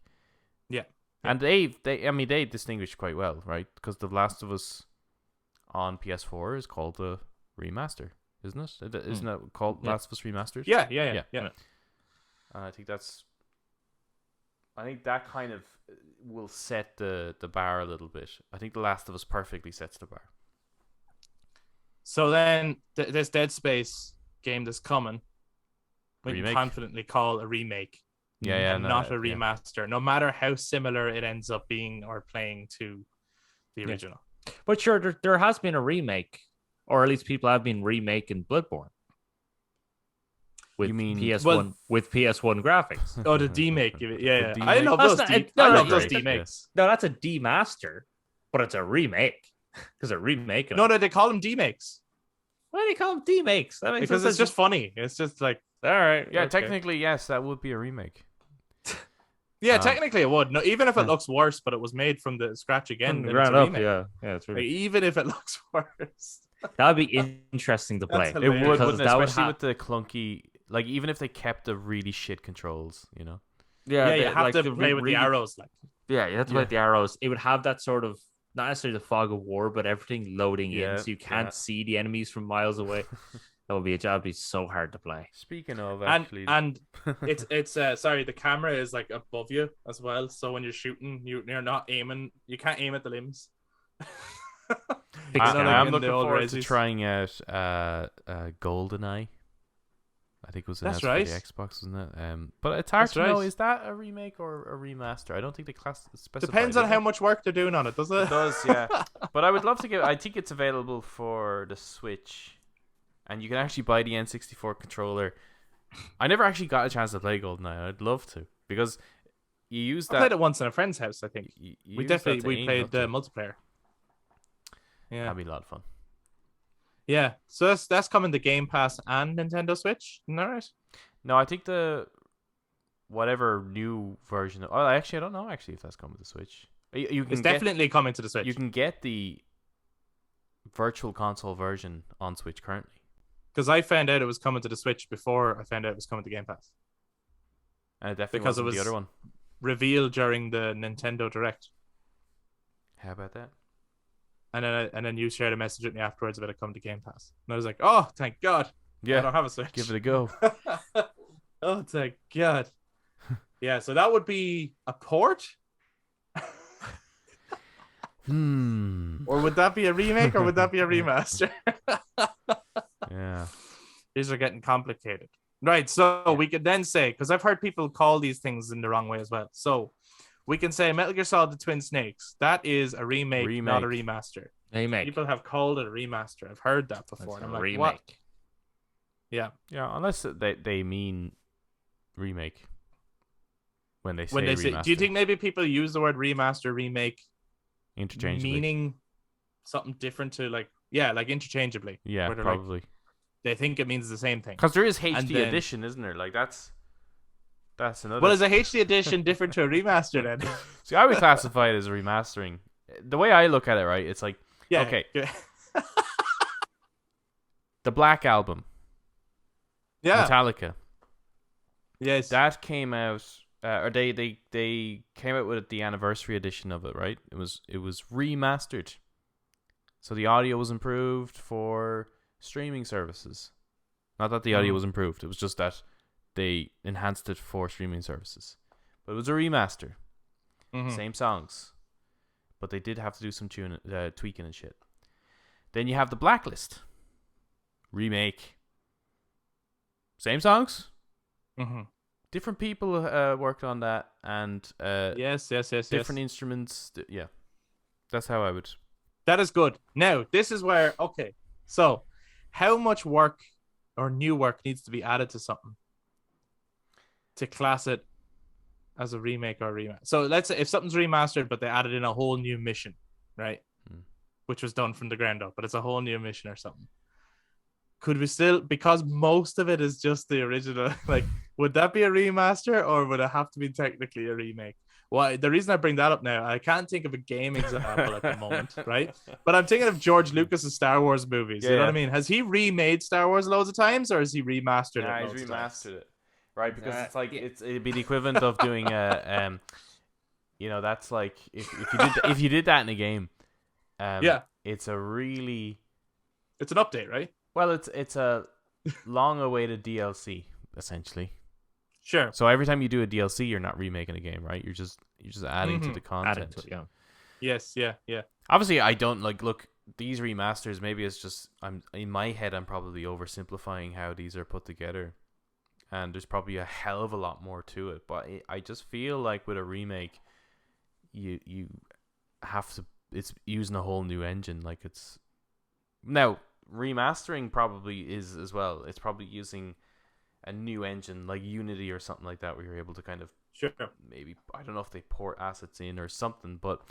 Yeah. And they distinguish quite well, right? Because The Last of Us on PS4 is called the remaster, isn't it? Isn't it called Last of Us Remasters? Yeah. And I think that kind of will set the bar a little bit. I think The Last of Us perfectly sets the bar. So then this Dead Space game that's coming, we can confidently call a remake. Not a remaster, no matter how similar it ends up being or playing to the original. But sure, there has been a remake, or at least people have been remaking Bloodborne. With PS1 with PS1 graphics. Oh, the demake. Yeah. I love those demakes. No, that's a demaster, but it's a remake because they're remaking. No, they call them demakes. Why do they call them demakes? That makes because it's just funny. It's just like, all right. Yeah, technically, yes, that would be a remake. Yeah, technically it would. No, even if it looks worse, but it was made from the scratch again. From ground up, yeah, it's really... even if it looks worse, that'd be interesting to play. It would, wouldn't it? Especially with the clunky, like even if they kept the really shit controls, you know. Yeah, you have to play with the arrows, like. Yeah, you have to play with the arrows. It would have that sort of not necessarily the fog of war, but everything loading in, so you can't see the enemies from miles away. That'd be so hard to play. Speaking of, actually, and it's sorry, the camera is like above you as well. So when you're shooting, you're not aiming. You can't aim at the limbs. I'm looking forward to trying out GoldenEye. I think it was announced for the Xbox, wasn't it? But it's hard to know, is that a remake or a remaster? I don't think they specify. Depends on how much work they're doing on it, does it? It does, yeah. But I would love to I think it's available for the Switch. And you can actually buy the N64 controller. I never actually got a chance to play GoldenEye. I'd love to, because you use that. I played it once in a friend's house, I think. We played the multiplayer. Yeah, that'd be a lot of fun. Yeah, so that's coming to Game Pass and Nintendo Switch, isn't that right? No, I think the whatever new version. I don't know actually if that's coming to the Switch. It's definitely coming to the Switch. You can get the Virtual Console version on Switch currently. Because I found out it was coming to the Switch before I found out it was coming to Game Pass. And it definitely wasn't the other one. Revealed during the Nintendo Direct. How about that? And then you shared a message with me afterwards about it coming to Game Pass. And I was like, oh, thank God. Yeah. I don't have a Switch. Give it a go. Oh, thank God. Yeah, so that would be a port? Or would that be a remake or would that be a remaster? Yeah. These are getting complicated. Right, so we could then say, because I've heard people call these things in the wrong way as well. So we can say Metal Gear Solid: The Twin Snakes. That is a remake. Not a remaster. Remake. People have called it a remaster. I've heard that before. And I'm like, remake. what? Yeah. Yeah, unless they mean remake. When they say remaster. Do you think maybe people use the word remaster, remake interchangeably, meaning something different to like Yeah, like interchangeably. Yeah, where they're probably. Like, they think it means the same thing. Because there is And HD then- edition, isn't there? Like that's another. Well, is a HD edition different to a remaster then? See, I would classify it as a remastering. The way I look at it, right? It's like, Yeah. okay, the Black Album, Yeah. Metallica, Yes. that came out, or they came out with the anniversary edition of it, right? It was remastered, so the audio was improved for streaming services. Not that the audio was improved; it was just that they enhanced it for streaming services. But it was a remaster, same songs, but they did have to do some tweaking and shit. Then you have the Blacklist remake, same songs. Different people worked on that, and yes. different instruments. Yeah, that's how I would. That is good. Now, this is where, okay, so how much work or new work needs to be added to something to class it as a remake or a remaster? So let's say if something's remastered, but they added in a whole new mission, right? Which was done from the ground up, but it's a whole new mission or something. Could we still, because most of it is just the original, like, would that be a remaster or would it have to be technically a remake? Well, the reason I bring that up now, I can't think of a game example at the moment, right? But I'm thinking of George Lucas's Star Wars movies. You know what I mean? Has he remade Star Wars loads of times, or has he remastered it? He's remastered it, right? Because it's like it'd be the equivalent of doing that's like if you did that in a game, it's a really, it's an update, right? Well, it's a long-awaited DLC essentially. Sure. So every time you do a DLC, you're not remaking a game, right? You're just adding to the content. Adding to it, yeah. Yes, yeah. Obviously, I don't look these remasters. Maybe it's just I'm in my head. I'm probably oversimplifying how these are put together, and there's probably a hell of a lot more to it. But I just feel like with a remake, you have to. It's using a whole new engine. Like it's now remastering probably is as well. It's probably using a new engine like Unity or something like that, where you're able to kind of maybe, I don't know if they port assets in or something, but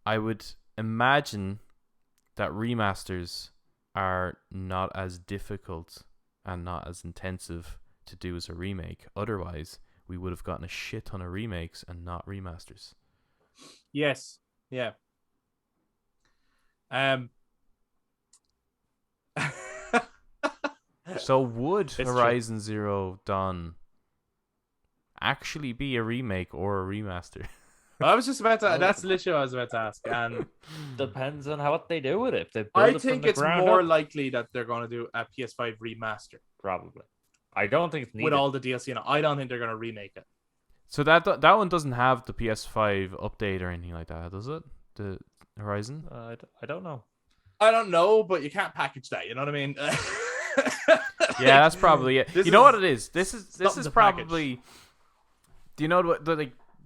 I would imagine that remasters are not as difficult and not as intensive to do as a remake. Otherwise, we would have gotten a shit ton of remakes and not remasters. Yes. Yeah. So would Horizon Zero Dawn actually be a remake or a remaster? I was just about to. That's literally what I was about to ask. And depends on what they do with it. If they build I it think from the it's ground more up, likely that they're going to do a PS5 remaster probably. I don't think it's needed. with all the DLC in it. I don't think they're going to remake it. So that one doesn't have the PS5 update or anything like that, does it? The Horizon? I don't know. I don't know, but you can't package that. You know what I mean? Yeah, that's probably it. You know what it is? This is probably. Do you know what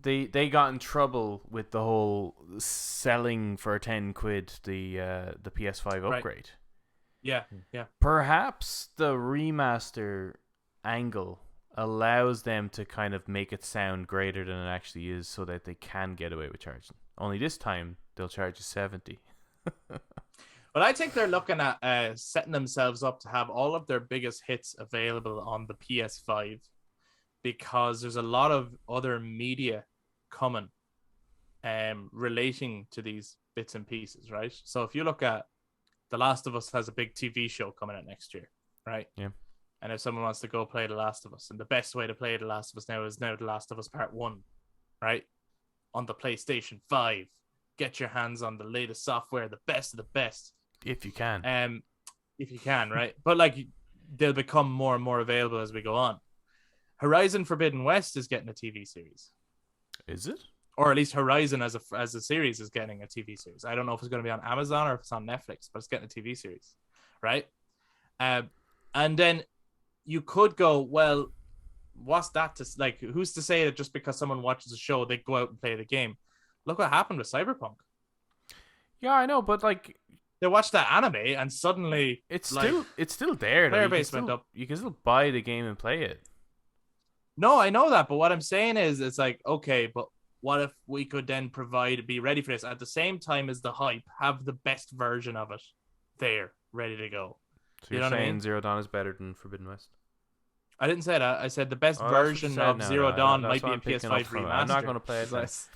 they got in trouble with the whole selling for £10 the PS5 upgrade? Yeah. Perhaps the remaster angle allows them to kind of make it sound greater than it actually is, so that they can get away with charging. Only this time they'll charge you $70. But I think they're looking at setting themselves up to have all of their biggest hits available on the PS5, because there's a lot of other media coming relating to these bits and pieces, right? So if you look at The Last of Us has a big TV show coming out next year, right? Yeah. And if someone wants to go play The Last of Us, and the best way to play The Last of Us now is The Last of Us Part 1, right? On the PlayStation 5. Get your hands on the latest software, the best of the best. If you can. Right? But like, they'll become more and more available as we go on. Horizon Forbidden West is getting a TV series. Is it? Or at least Horizon as a series is getting a TV series. I don't know if it's going to be on Amazon or if it's on Netflix, but it's getting a TV series, right? And then you could go, well, what's that to, like, who's to say that just because someone watches a show, they go out and play the game? Look what happened with Cyberpunk. Yeah, I know, but like, they watched that anime and suddenly it's still there. Player base went up. You can still buy the game and play it. No, I know that, but what I'm saying is, it's like, okay, but what if we could then be ready for this at the same time as the hype, have the best version of it there, ready to go. So You you're know what I saying mean? Zero Dawn is better than Forbidden West? I didn't say that. I said the best Oh, that's what you version said of now, Zero though. Dawn That's might what be a I'm picking up PS5 from it. remaster. I'm not going to play it then. Nice.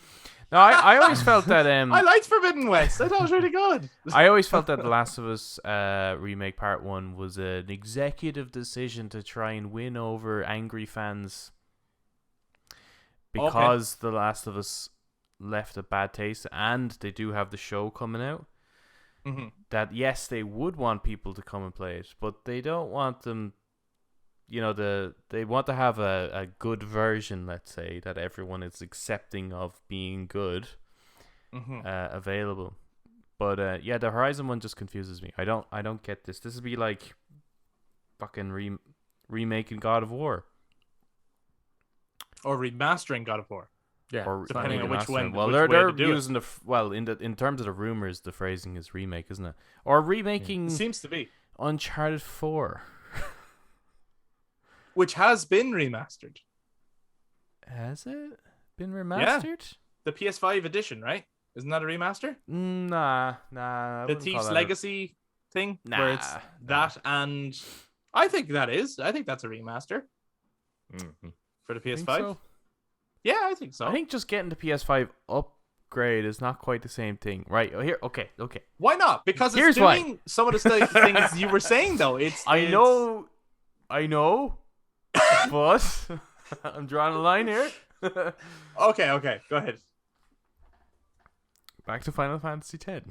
No, I always felt that I liked Forbidden West. I thought it was really good. I always felt that The Last of Us remake Part 1 was an executive decision to try and win over angry fans because The Last of Us left a bad taste, and they do have the show coming out. Mm-hmm. That yes, they would want people to come and play it, but they don't want them. They want to have a good version, let's say, that everyone is accepting of being good, available. But the Horizon one just confuses me. I don't get this. This would be like fucking remaking God of War. Or remastering God of War. Yeah, Or depending on which one. Well, which they're way to do using in terms of the rumors, the phrasing is remake, isn't it? Or remaking it seems to be. Uncharted 4. Which has been remastered. Has it been remastered? The PS5 edition, right? Isn't that a remaster? Nah. I The wouldn't call Thief's that Legacy thing? Where it's that and... I think that is. I think that's a remaster for the PS5. Think so? Yeah, I think so. I think just getting the PS5 upgrade is not quite the same thing. Right, here, okay. Why not? Because it's Here's doing why. some of the things you were saying, though. I know, but I'm drawing a line here. Okay, go ahead. Back to Final Fantasy X.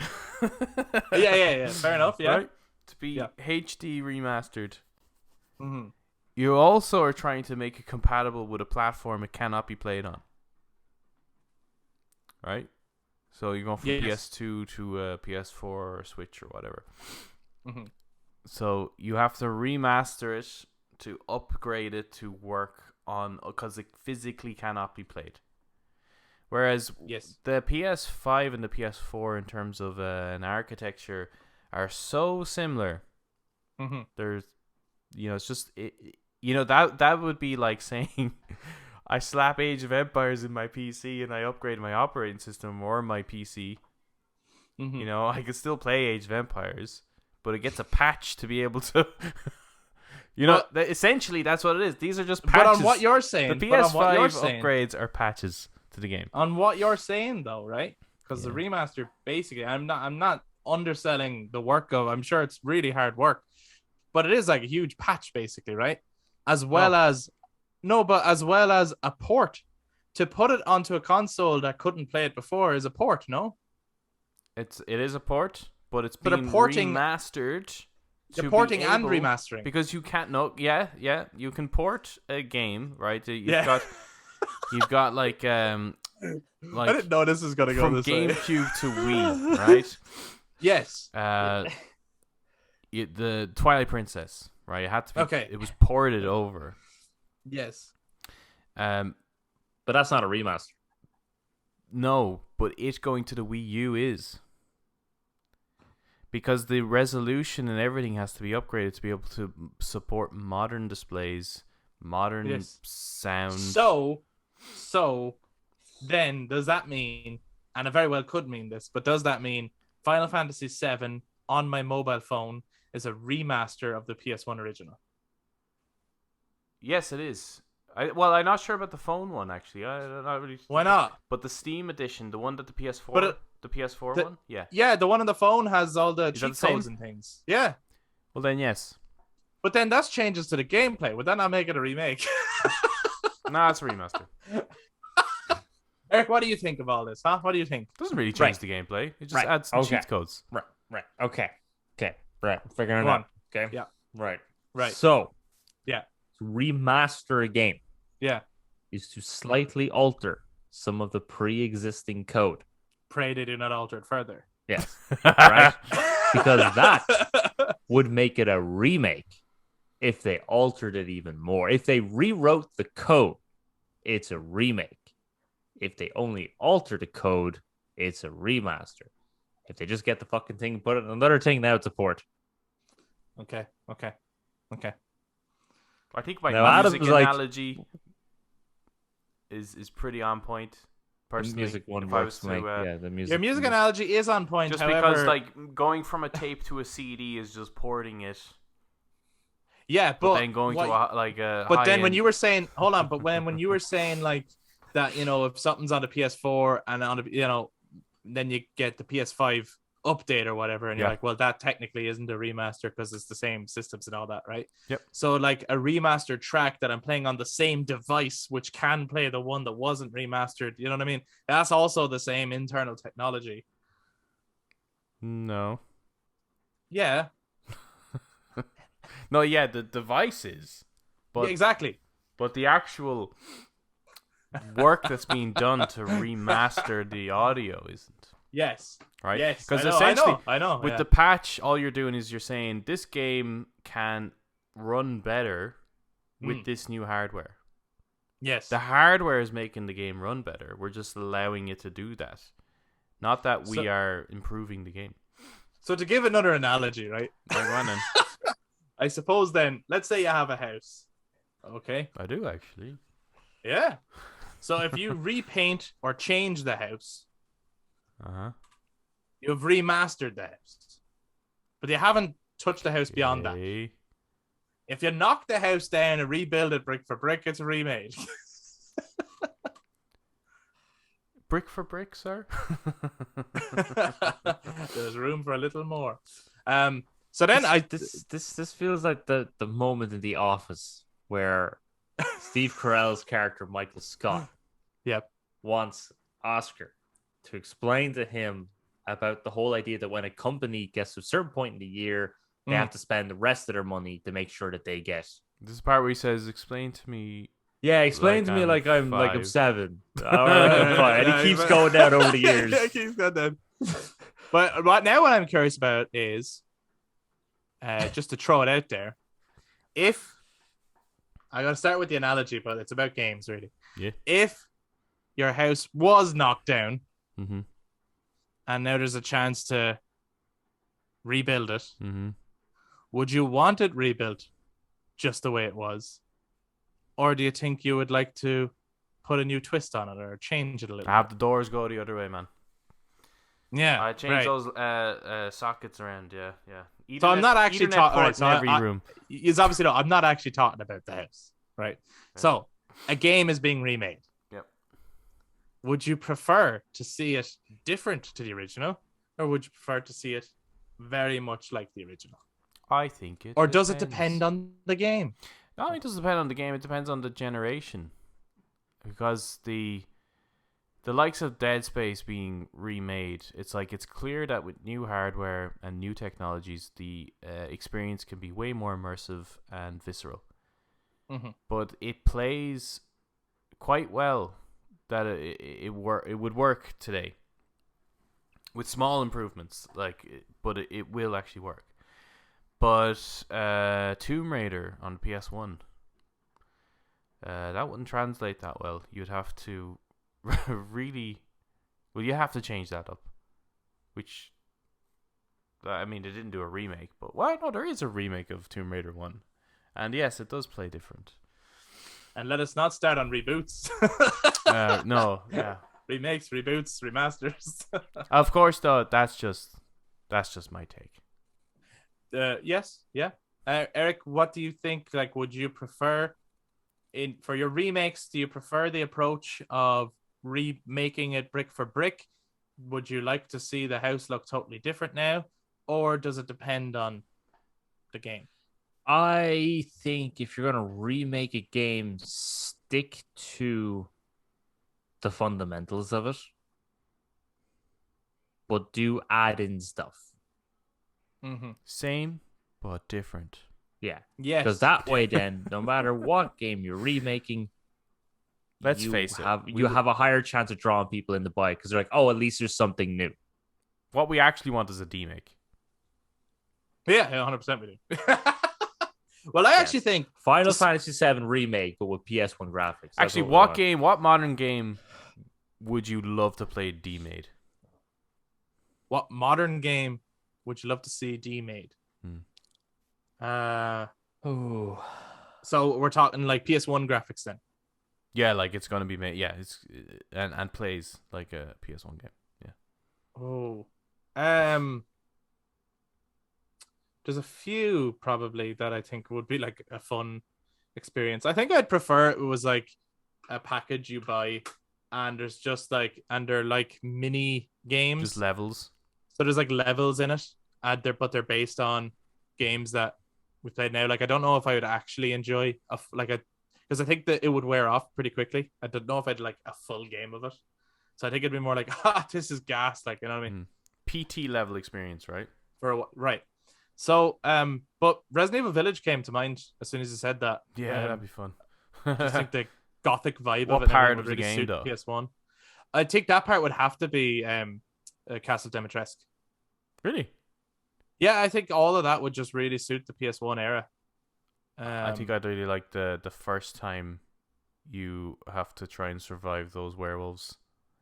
Yeah. Fair enough, yeah. Right? To be HD remastered. Mm-hmm. You also are trying to make it compatible with a platform it cannot be played on. Right? So you're going from PS2 to PS4 or Switch or whatever. Mm-hmm. So you have to remaster it to upgrade it to work on, because it physically cannot be played. Whereas the PS5 and the PS4 in terms of an architecture are so similar. Mm-hmm. There's, it's just that would be like saying I slap Age of Empires in my PC and I upgrade my operating system or my PC. Mm-hmm. I can still play Age of Empires, but it gets a patch to be able to. Essentially that's what it is. These are just patches. But on what you're saying, the PS5 upgrades are patches to the game. On what you're saying, though, right? Because the remaster, basically, I'm not underselling the work of. I'm sure it's really hard work, but it is like a huge patch, basically, right? As well as a port. To put it onto a console that couldn't play it before is a port, no? It is a port, but it's being remastered. The porting and remastering. Because you can't you can port a game, right? You've got like I didn't know this was gonna go from this GameCube way. to Wii, right? Yes. The Twilight Princess, right? It had to be. Okay. It was ported over. Yes. But that's not a remaster. No, but it going to the Wii U is. Because the resolution and everything has to be upgraded to be able to support modern displays, modern sound. So then does that mean, and it very well could mean this, but does that mean Final Fantasy VII on my mobile phone is a remaster of the PS1 original? Yes, it is. I'm not sure about the phone one actually. I'm not really. Why not? But the Steam edition, the one that the PS4, the PS4 one, yeah, the one on the phone has all the Is that cheat the codes same? and things. Yeah, Well then, yes. but then that's changes to the gameplay. Would that not make it a remake? Nah, it's a remaster. Eric, what do you think of all this? Huh? What do you think? It doesn't really change the gameplay. It just adds some cheat codes. Right. Okay. Right. Figuring it Go on. out. Okay. Yeah. Right. Right. So, Yeah. to remaster a game Yeah. is to slightly alter some of the pre-existing code. Pray they do not alter it further. Yes. Right? Because that would make it a remake if they altered it even more. If they rewrote the code, it's a remake. If they only alter the code, it's a remaster. If they just get the fucking thing, put it in another thing, now it's a port. Okay. I think my Now, music Adam's like- analogy is pretty on point. Personally, the music one if I works was to make, to, the music. Your music analogy is on point. just however, because like going from a tape to a CD is just porting it. yeah, But then going to a but then when high-end- you were saying, hold on, but when you were saying like that, if something's on the PS4 and on the, then you get the PS5 update or whatever, and you're like, well, that technically isn't a remaster because it's the same systems and all that, right? Yep. So like a remastered track that I'm playing on the same device, which can play the one that wasn't remastered, you know what I mean? That's also the same internal technology. No. Yeah. No, yeah, the devices. But Yeah, exactly. But the actual work that's being done to remaster the audio isn't. Yes. Right? Yes. Because essentially, I know. With the patch, all you're doing is you're saying this game can run better with this new hardware. Yes. The hardware is making the game run better. We're just allowing it to do that. Not that we are improving the game. So to give another analogy, right? I suppose then, let's say you have a house. Okay. I do actually. Yeah. So if you repaint or change the house, you've remastered the house. But you haven't touched the house beyond that. If you knock the house down and rebuild it brick for brick, it's remade. Brick for brick, sir? There's room for a little more. So then this feels like the moment in The Office where Steve Carell's character Michael Scott wants Oscar to explain to him about the whole idea that when a company gets to a certain point in the year, they have to spend the rest of their money to make sure that they get. This is the part where he says, "Explain to me." Yeah, explain to me like I'm 7 or like I'm 5, and he keeps but... going down over the years. Yeah, he keeps going down. But what I'm curious about is, just to throw it out there, if I'm gonna start with the analogy, but it's about games really. Yeah. If your house was knocked down, and now there's a chance to rebuild it, would you want it rebuilt just the way it was? Or do you think you would like to put a new twist on it or change it a little? Have the doors go the other way, man. Yeah, I change those sockets around. Yeah. Ethernet, so I'm not actually talking. Right, so every room. It's obviously I'm not actually talking about the house, right? Yeah. So a game is being remade. Yep. Would you prefer to see it different to the original, or would you prefer to see it very much like the original? I think it. Or does it depend on the game? No, it doesn't depend on the game. It depends on the generation, because the likes of Dead Space being remade, it's like it's clear that with new hardware and new technologies, the experience can be way more immersive and visceral. But it plays quite well that it would work today with small improvements, but it will actually work. But Tomb Raider on PS1, that wouldn't translate that well. You'd have to you have to change that up. Which, I mean, they didn't do a remake, but no, there is a remake of Tomb Raider 1. And yes, it does play different. And let us not start on reboots. No, yeah. Remakes, reboots, remasters. Of course, though, that's just my take. Yes, yeah. Eric, what do you think? Like, would you prefer for your remakes? Do you prefer the approach of remaking it brick for brick? Would you like to see the house look totally different now, or does it depend on the game? I think if you're gonna remake a game, stick to the fundamentals of it, but do add in stuff. Same but different. Yeah. Yes. Because that way, then, no matter what game you're remaking, let's face it, you have a higher chance of drawing people in to buy because they're like, oh, at least there's something new. What we actually want is a demake. Yeah, 100% we do. Well, I actually think Final Fantasy VII remake, but with PS1 graphics. Actually, what modern game would you love to play demade? What modern game would you love to see demade? So we're talking like PS1 graphics then. Yeah, like it's gonna be made. Yeah, it's and plays like a PS1 game. Yeah. Oh, there's a few probably that I think would be like a fun experience. I think I'd prefer it was like a package you buy, and there's just like and they're like mini Just games. levels. So there's like levels in it, and they're based on games that we played now. Like I don't know if I would actually enjoy because I think that it would wear off pretty quickly. I don't know if I'd like a full game of it. So I think it'd be more like, this is gas, like you know what I mean? PT level experience, right? Right. So but Resident Evil Village came to mind as soon as you said that. Yeah, that'd be fun. I just think the gothic vibe What of it part would of the game, suit though? PS1. I think that part would have to be Castle Dimitrescu. Really? Yeah, I think all of that would just really suit the PS1 era. I think I'd really like the first time you have to try and survive those werewolves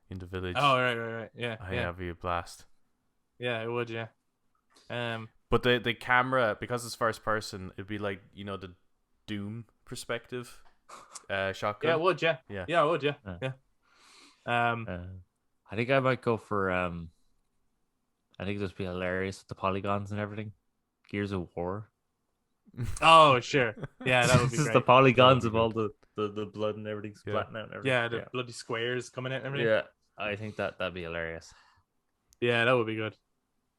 in the village. Oh, right. Yeah. That'd be a blast. Yeah, it would, yeah. But the camera, because it's first person, it'd be like, the Doom perspective shotgun. Yeah, it would, yeah. Yeah. Yeah, it would, yeah. Yeah. I think I might go for I think it'd just be hilarious with the polygons and everything. Gears of War. Oh, sure. Yeah, that would be Just great. the polygons of all the blood and everything splatting out and everything. Yeah, the bloody squares coming out and everything. Yeah, I think that'd be hilarious. Yeah, that would be good.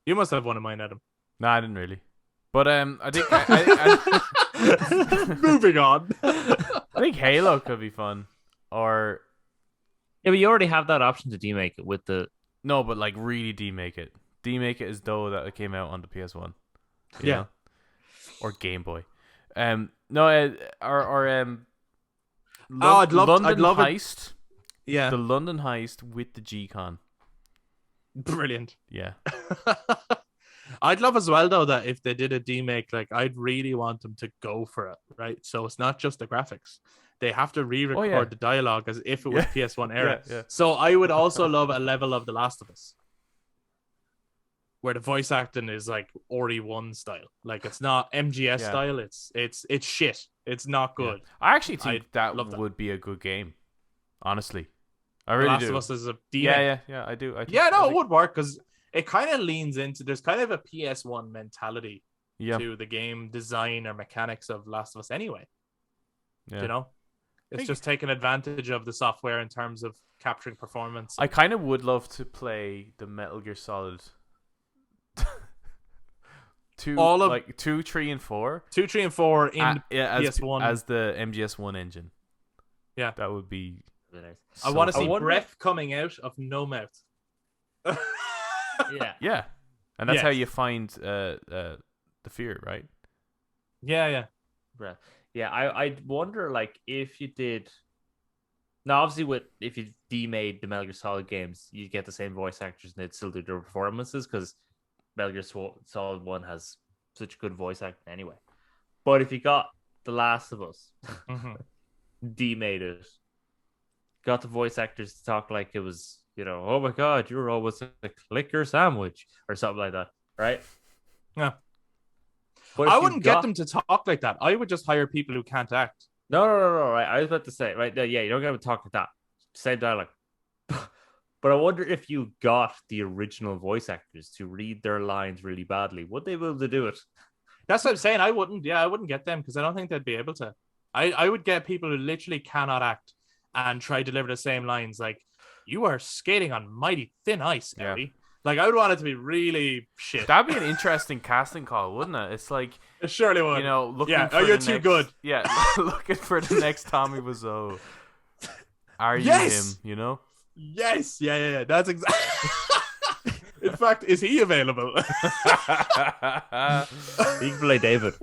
You must have one in mind, Adam. No, I didn't really. But I think I moving on. I think Halo could be fun. Or yeah, but you already have that option to demake it with the no, but like really demake it. Demake it as though that it came out on the PS1. Yeah. Know? Or Game Boy. No, I'd love Heist. it. Yeah. The London Heist with the G-Con. Brilliant. Yeah. I'd love as well though that if they did a demake, like I'd really want them to go for it, right? So it's not just the graphics. They have to re-record the dialogue as if it was PS1 era. Yeah. So I would also love a level of The Last of Us, where the voice acting is like Ori 1 style. Like it's not MGS style. It's shit. It's not good. Yeah. I actually think that love that. would be a good game. Honestly. I really do. The Last of Us is a demake. Yeah, I do. It would work because it kind of leans into there's kind of a PS1 mentality to the game design or mechanics of Last of Us anyway. Yeah. You know? It's just taking advantage of the software in terms of capturing performance. I kind of would love to play the Metal Gear Solid 2, 3, and 4. 2, 3, and 4 in as PS1 as the MGS1 engine. Yeah, that would be. Nice. I want to see breath coming out of no mouth. Yeah, and that's how you find the fear, right? Yeah. Breath. Yeah, I wonder like if you did. Now, obviously, if you demade the Metal Gear Solid games, you get the same voice actors and they'd still do their performances because Metal Gear Solid 1 has such good voice acting anyway. But if you got The Last of Us, demade it, got the voice actors to talk like it was, oh my god, you're always a clicker sandwich or something like that, right? Yeah. But I wouldn't get them to talk like that. I would just hire people who can't act. No, right. I was about to say, right, yeah, you don't get them to talk like that. Same dialogue. But I wonder if you got the original voice actors to read their lines really badly, would they be able to do it? That's what I'm saying. I wouldn't get them because I don't think they'd be able to. I would get people who literally cannot act and try to deliver the same lines. Like, you are skating on mighty thin ice, Ellie. Yeah. Like, I would want it to be really shit. That'd be an interesting casting call, wouldn't it? It's like... It surely would. Looking for you're too good. Yeah, looking for the next Tommy Wiseau. Are you him, Yes. Yeah. That's exactly... In fact, is he available? He can play David.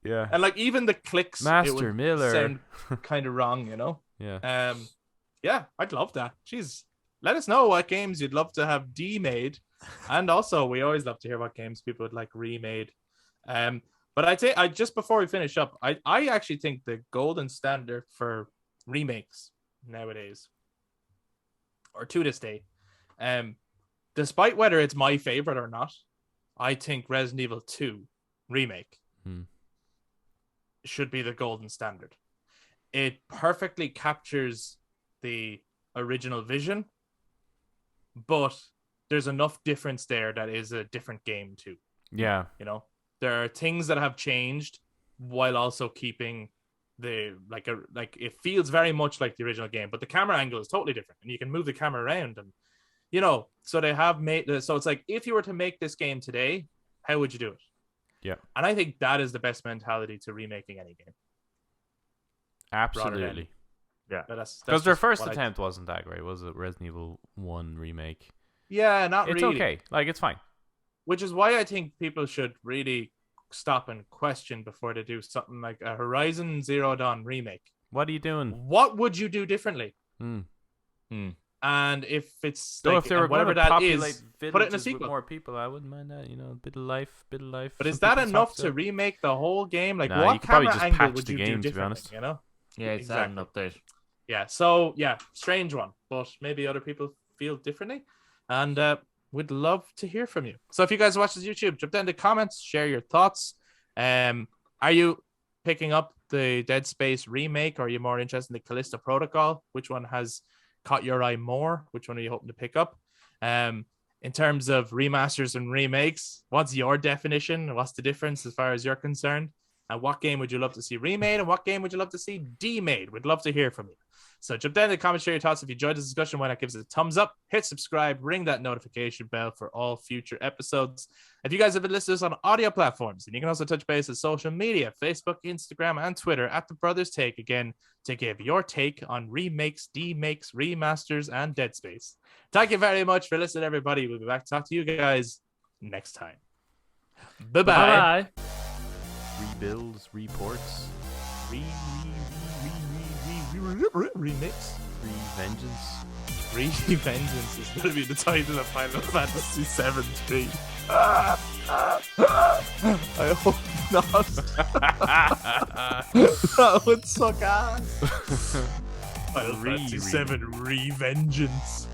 Yeah. And, like, even the clicks... Master Miller. Sound kind of wrong, Yeah. Yeah, I'd love that. Jeez. Let us know what games you'd love to have demade, and also we always love to hear what games people would like remade. But I'd say just before we finish up, I actually think the golden standard for remakes nowadays, or to this day, despite whether it's my favorite or not, I think Resident Evil 2 remake should be the golden standard. it perfectly captures the original vision, but there's enough difference there that is a different game too. Yeah. You know, there are things that have changed while also keeping the like it feels very much like the original game, but the camera angle is totally different, and you can move the camera around, and so they have made. So it's like if you were to make this game today, how would you do it? Yeah, and I think that is the best mentality to remaking any game. absolutely. Yeah, that's because their first what attempt wasn't that great, was it? Resident Evil 1 remake. Yeah, not It's really. okay. Like, it's fine. Which is why I think people should really stop and question before they do something like a Horizon Zero Dawn remake. What are you doing? What would you do differently? And if it's So like, if they were whatever going to that populate is, put it in a villages with sequel. more people, I wouldn't mind that. A bit of life. But is Some that people enough talk to remake the whole game? Like, Nah, you what could probably camera just angle patch would the you game, do to be differently? honest. You know? Yeah, it's Exactly. an update. Yeah. So yeah, strange one, but maybe other people feel differently, and we'd love to hear from you. So if you guys watch this YouTube, jump down in the comments, share your thoughts. Are you picking up the Dead Space remake, or are you more interested in the Callisto Protocol? Which one has caught your eye more? Which one are you hoping to pick up? In terms of remasters and remakes, what's your definition? What's the difference as far as you're concerned? And what game would you love to see remade, and what game would you love to see demade? We'd love to hear from you. So jump down in the comments, share your thoughts. If you enjoyed this discussion, why not give us a thumbs up, hit subscribe, ring that notification bell for all future episodes. If you guys have been listening to us on audio platforms, and you can also touch base on social media, Facebook, Instagram, and Twitter at The Brothers Take, again, to give your take on remakes, demakes, remasters, and Dead Space. Thank you very much for listening, everybody. We'll be back to talk to you guys next time. Bye-bye. Bye. Rebuilds, reports, Remix. revengeance. Revengeance is going to be the title of Final Fantasy VII 3. I hope not. That would suck ass. Final Fantasy VII Revengeance.